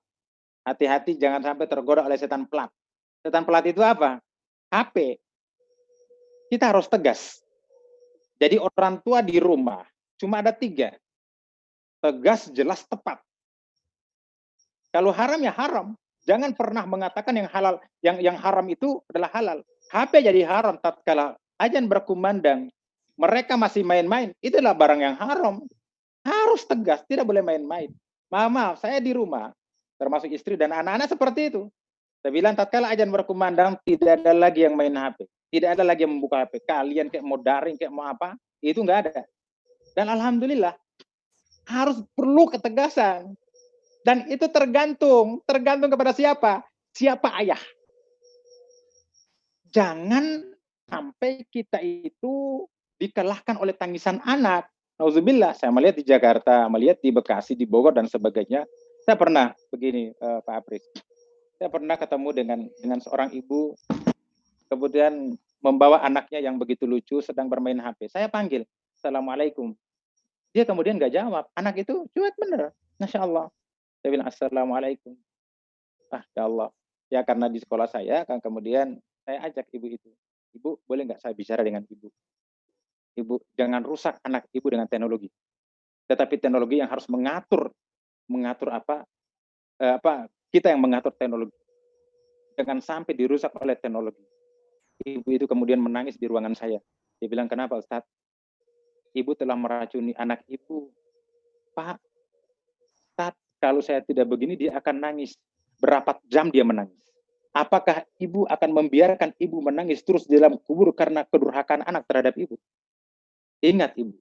Hati-hati jangan sampai tergoda oleh setan pelat. Setan pelat itu apa? HP. Kita harus tegas. Jadi orang tua di rumah cuma ada 3. Tegas, jelas, tepat. Kalau haram ya haram. Jangan pernah mengatakan yang halal, yang haram itu adalah halal. HP jadi haram tatkala azan berkumandang. Mereka masih main-main, itulah barang yang haram. Harus tegas, tidak boleh main-main. Maaf, saya di rumah, termasuk istri dan anak-anak seperti itu. Saya bilang tatkala azan berkumandang tidak ada lagi yang main HP. Tidak ada lagi yang membuka HP. Kalian kayak mau daring, kayak mau apa, itu enggak ada. Dan alhamdulillah harus perlu ketegasan. Dan itu tergantung kepada siapa? Siapa ayah. Jangan sampai kita itu dikalahkan oleh tangisan anak. Nauzubillah, saya melihat di Jakarta, melihat di Bekasi, di Bogor dan sebagainya. Saya pernah begini, Pak Apris. Saya pernah ketemu dengan seorang ibu, kemudian membawa anaknya yang begitu lucu sedang bermain HP. Saya panggil, Assalamualaikum. Dia kemudian nggak jawab. Anak itu cuek bener, Masya Allah. Saya bilang Assalamualaikum. Ya Allah. Ya karena di sekolah saya, kan kemudian saya ajak ibu itu. Ibu, boleh nggak saya bicara dengan ibu? Ibu, jangan rusak anak ibu dengan teknologi. Tetapi teknologi yang harus mengatur kita yang mengatur teknologi. Jangan sampai dirusak oleh teknologi. Ibu itu kemudian menangis di ruangan saya. Dia bilang, kenapa Ustadz? Ibu telah meracuni anak ibu. Pak, Ustadz, kalau saya tidak begini, dia akan nangis. Berapa jam dia menangis? Apakah ibu akan membiarkan ibu menangis terus di dalam kubur karena kedurhakaan anak terhadap ibu? Ingat ibu.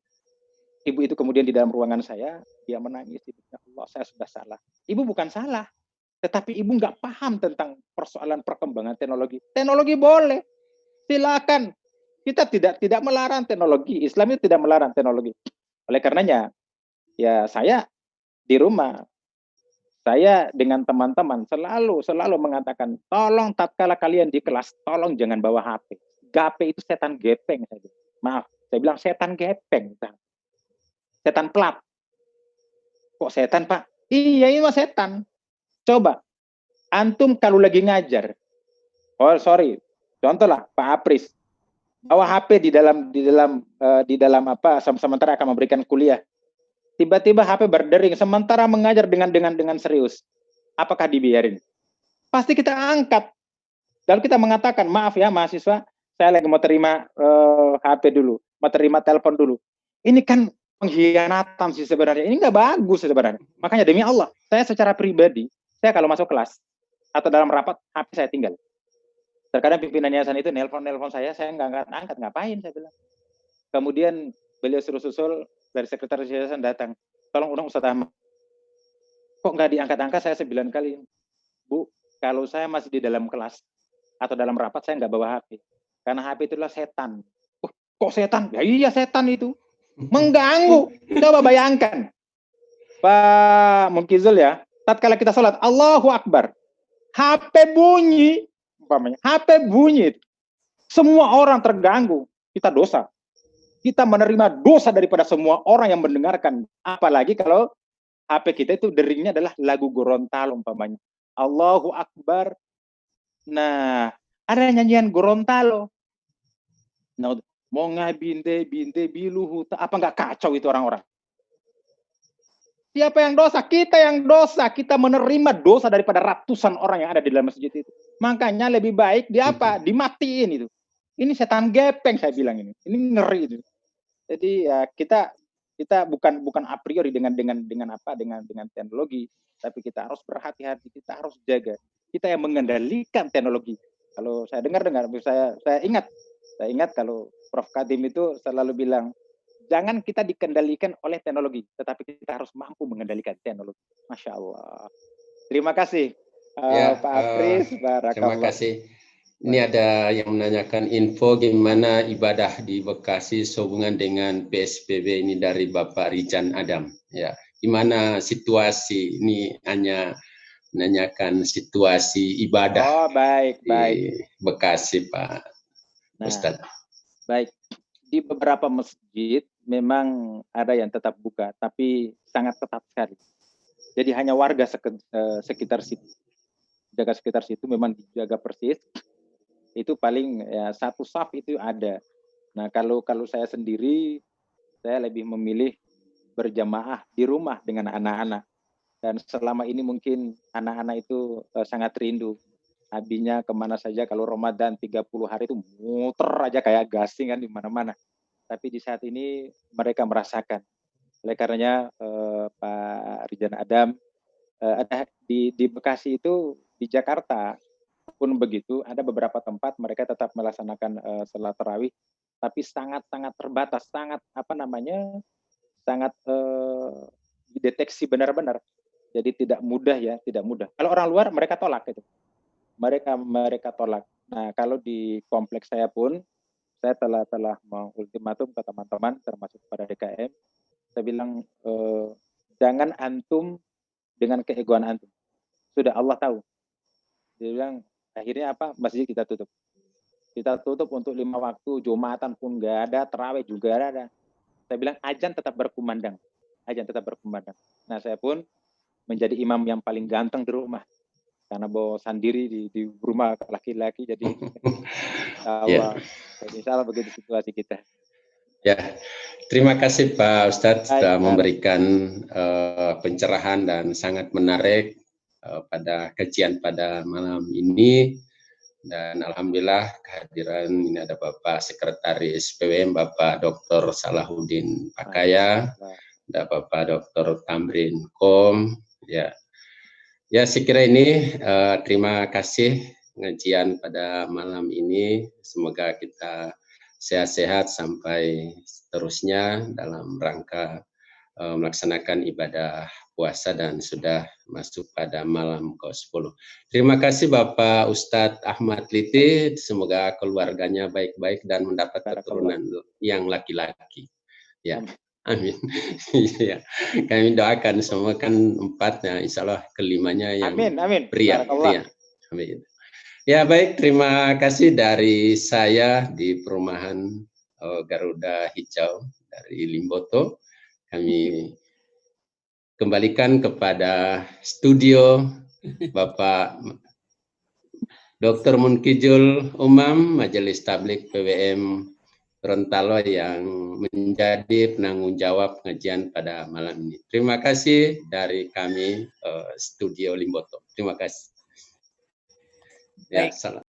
Ibu itu kemudian di dalam ruangan saya, dia menangis. Ya Allah, saya sudah salah. Ibu bukan salah. Tetapi ibu nggak paham tentang persoalan perkembangan teknologi. Teknologi boleh. Silakan. Kita tidak melarang teknologi. Islam itu tidak melarang teknologi. Oleh karenanya, ya saya di rumah, saya dengan teman-teman selalu mengatakan, tolong tatkala kalian di kelas, tolong jangan bawa HP. HP itu setan gepeng. Maaf, saya bilang setan gepeng. Setan pelat. Kok setan, Pak? Iya, ini mah setan. Coba, antum kalau lagi ngajar, contoh lah Pak Apris, bawa HP di dalam apa, sementara akan memberikan kuliah. Tiba-tiba HP berdering sementara mengajar dengan serius. Apakah dibiarin? Pasti kita angkat. Lalu kita mengatakan, maaf ya mahasiswa, saya lagi mau terima HP dulu, mau terima telepon dulu. Ini kan pengkhianatan sih sebenarnya. Ini nggak bagus sebenarnya. Makanya demi Allah, saya secara pribadi, saya kalau masuk kelas atau dalam rapat, HP saya tinggal. Terkadang pimpinan yayasan itu nelpon saya nggak angkat, ngapain saya bilang. Kemudian beliau suruh-susul dari sekretaris yayasan datang, tolong undang Ustadz Ahmad. Kok nggak diangkat-angkat, saya 9 kali. Bu, kalau saya masih di dalam kelas atau dalam rapat, saya nggak bawa HP. Karena HP itulah setan. Kok setan? Ya iya setan itu. Mengganggu. Coba bayangkan. Pak Mungkizul ya, tatkala kita sholat, Allahu Akbar. HP bunyi. HP bunyi. Semua orang terganggu. Kita dosa. Kita menerima dosa daripada semua orang yang mendengarkan. Apalagi kalau HP kita itu deringnya adalah lagu Gorontalo umpamanya. Allahu Akbar. Nah, ada nyanyian Gorontalo. Nah, mau ngabinte biluhu, apa nggak kacau itu orang-orang? Siapa yang dosa? Kita yang dosa. Kita menerima dosa daripada ratusan orang yang ada di dalam masjid itu. Makanya lebih baik di apa? Dimatiin itu. Ini setan gepeng saya bilang ini. Ini ngeri itu. Jadi ya kita bukan a priori dengan teknologi, tapi kita harus berhati-hati, kita harus jaga. Kita yang mengendalikan teknologi. Kalau saya dengar saya ingat kalau Prof Kadim itu selalu bilang, jangan kita dikendalikan oleh teknologi, tetapi kita harus mampu mengendalikan teknologi. Masya Allah. Terima kasih Pak Apris. Terima kasih Ini ada yang menanyakan info gimana ibadah di Bekasi sehubungan dengan PSBB ini dari Bapak Rijan Adam. Ya, gimana situasi ini, hanya menanyakan situasi ibadah Oh, baik, di baik. Bekasi, Pak Nah, Ustadz. baik. Di beberapa masjid memang ada yang tetap buka, tapi sangat ketat sekali. Jadi hanya warga sekitar situ, jaga sekitar situ memang dijaga persis. Itu paling ya, satu saf itu ada. Nah, kalau saya sendiri, saya lebih memilih berjamaah di rumah dengan anak-anak. Dan selama ini mungkin anak-anak itu sangat rindu. Abinya kemana saja, kalau Ramadan 30 hari itu muter aja kayak gasing kan di mana-mana. Tapi di saat ini mereka merasakan. Oleh karenanya Pak Rijan Adam, ada di Bekasi itu, di Jakarta pun begitu, ada beberapa tempat mereka tetap melaksanakan salat tarawih, tapi sangat-sangat terbatas, sangat sangat dideteksi benar-benar. Jadi tidak mudah ya, tidak mudah. Kalau orang luar mereka tolak itu, mereka tolak. Nah, kalau di kompleks saya pun, saya telah mengultimatum ke teman-teman, termasuk pada DKM, saya bilang jangan antum dengan keegoan antum. Sudah Allah tahu. Dia bilang akhirnya apa? Masjid kita tutup. Kita tutup untuk 5 waktu, Jumatan pun nggak ada, terawih juga ada. Saya bilang azan tetap berkumandang. Azan tetap berkumandang. Nah, saya pun menjadi imam yang paling ganteng di rumah. Karena bosan diri di rumah laki-laki, jadi Allah. Insya Allah begitu situasi kita. Ya, terima kasih Pak Ustadz sudah memberikan pencerahan dan sangat menarik pada kajian pada malam ini. Dan alhamdulillah kehadiran ini ada Bapak Sekretaris PWM Bapak Dr. Salahuddin Pakaya, ada Bapak Dr. Tamrin Kom. Ya, saya kira ini terima kasih pengajian pada malam ini. Semoga kita sehat-sehat sampai seterusnya dalam rangka melaksanakan ibadah puasa dan sudah masuk pada malam ke-10. Terima kasih Bapak Ustadz Ahmad Liti, semoga keluarganya baik-baik dan mendapat keturunan yang laki-laki. Ya, amin. Ya, kami doakan semua kan 4, insya Allah kelimanya yang amin. pria. Ya, amin. Ya baik, terima kasih dari saya di Perumahan Garuda Hijau dari Limboto. Kami kembalikan kepada studio Bapak Dr. Munkijul Umam, Majelis Tabligh PWM Gorontalo yang menjadi penanggung jawab pengajian pada malam ini. Terima kasih dari kami studio Limboto. Terima kasih. Ya, salam.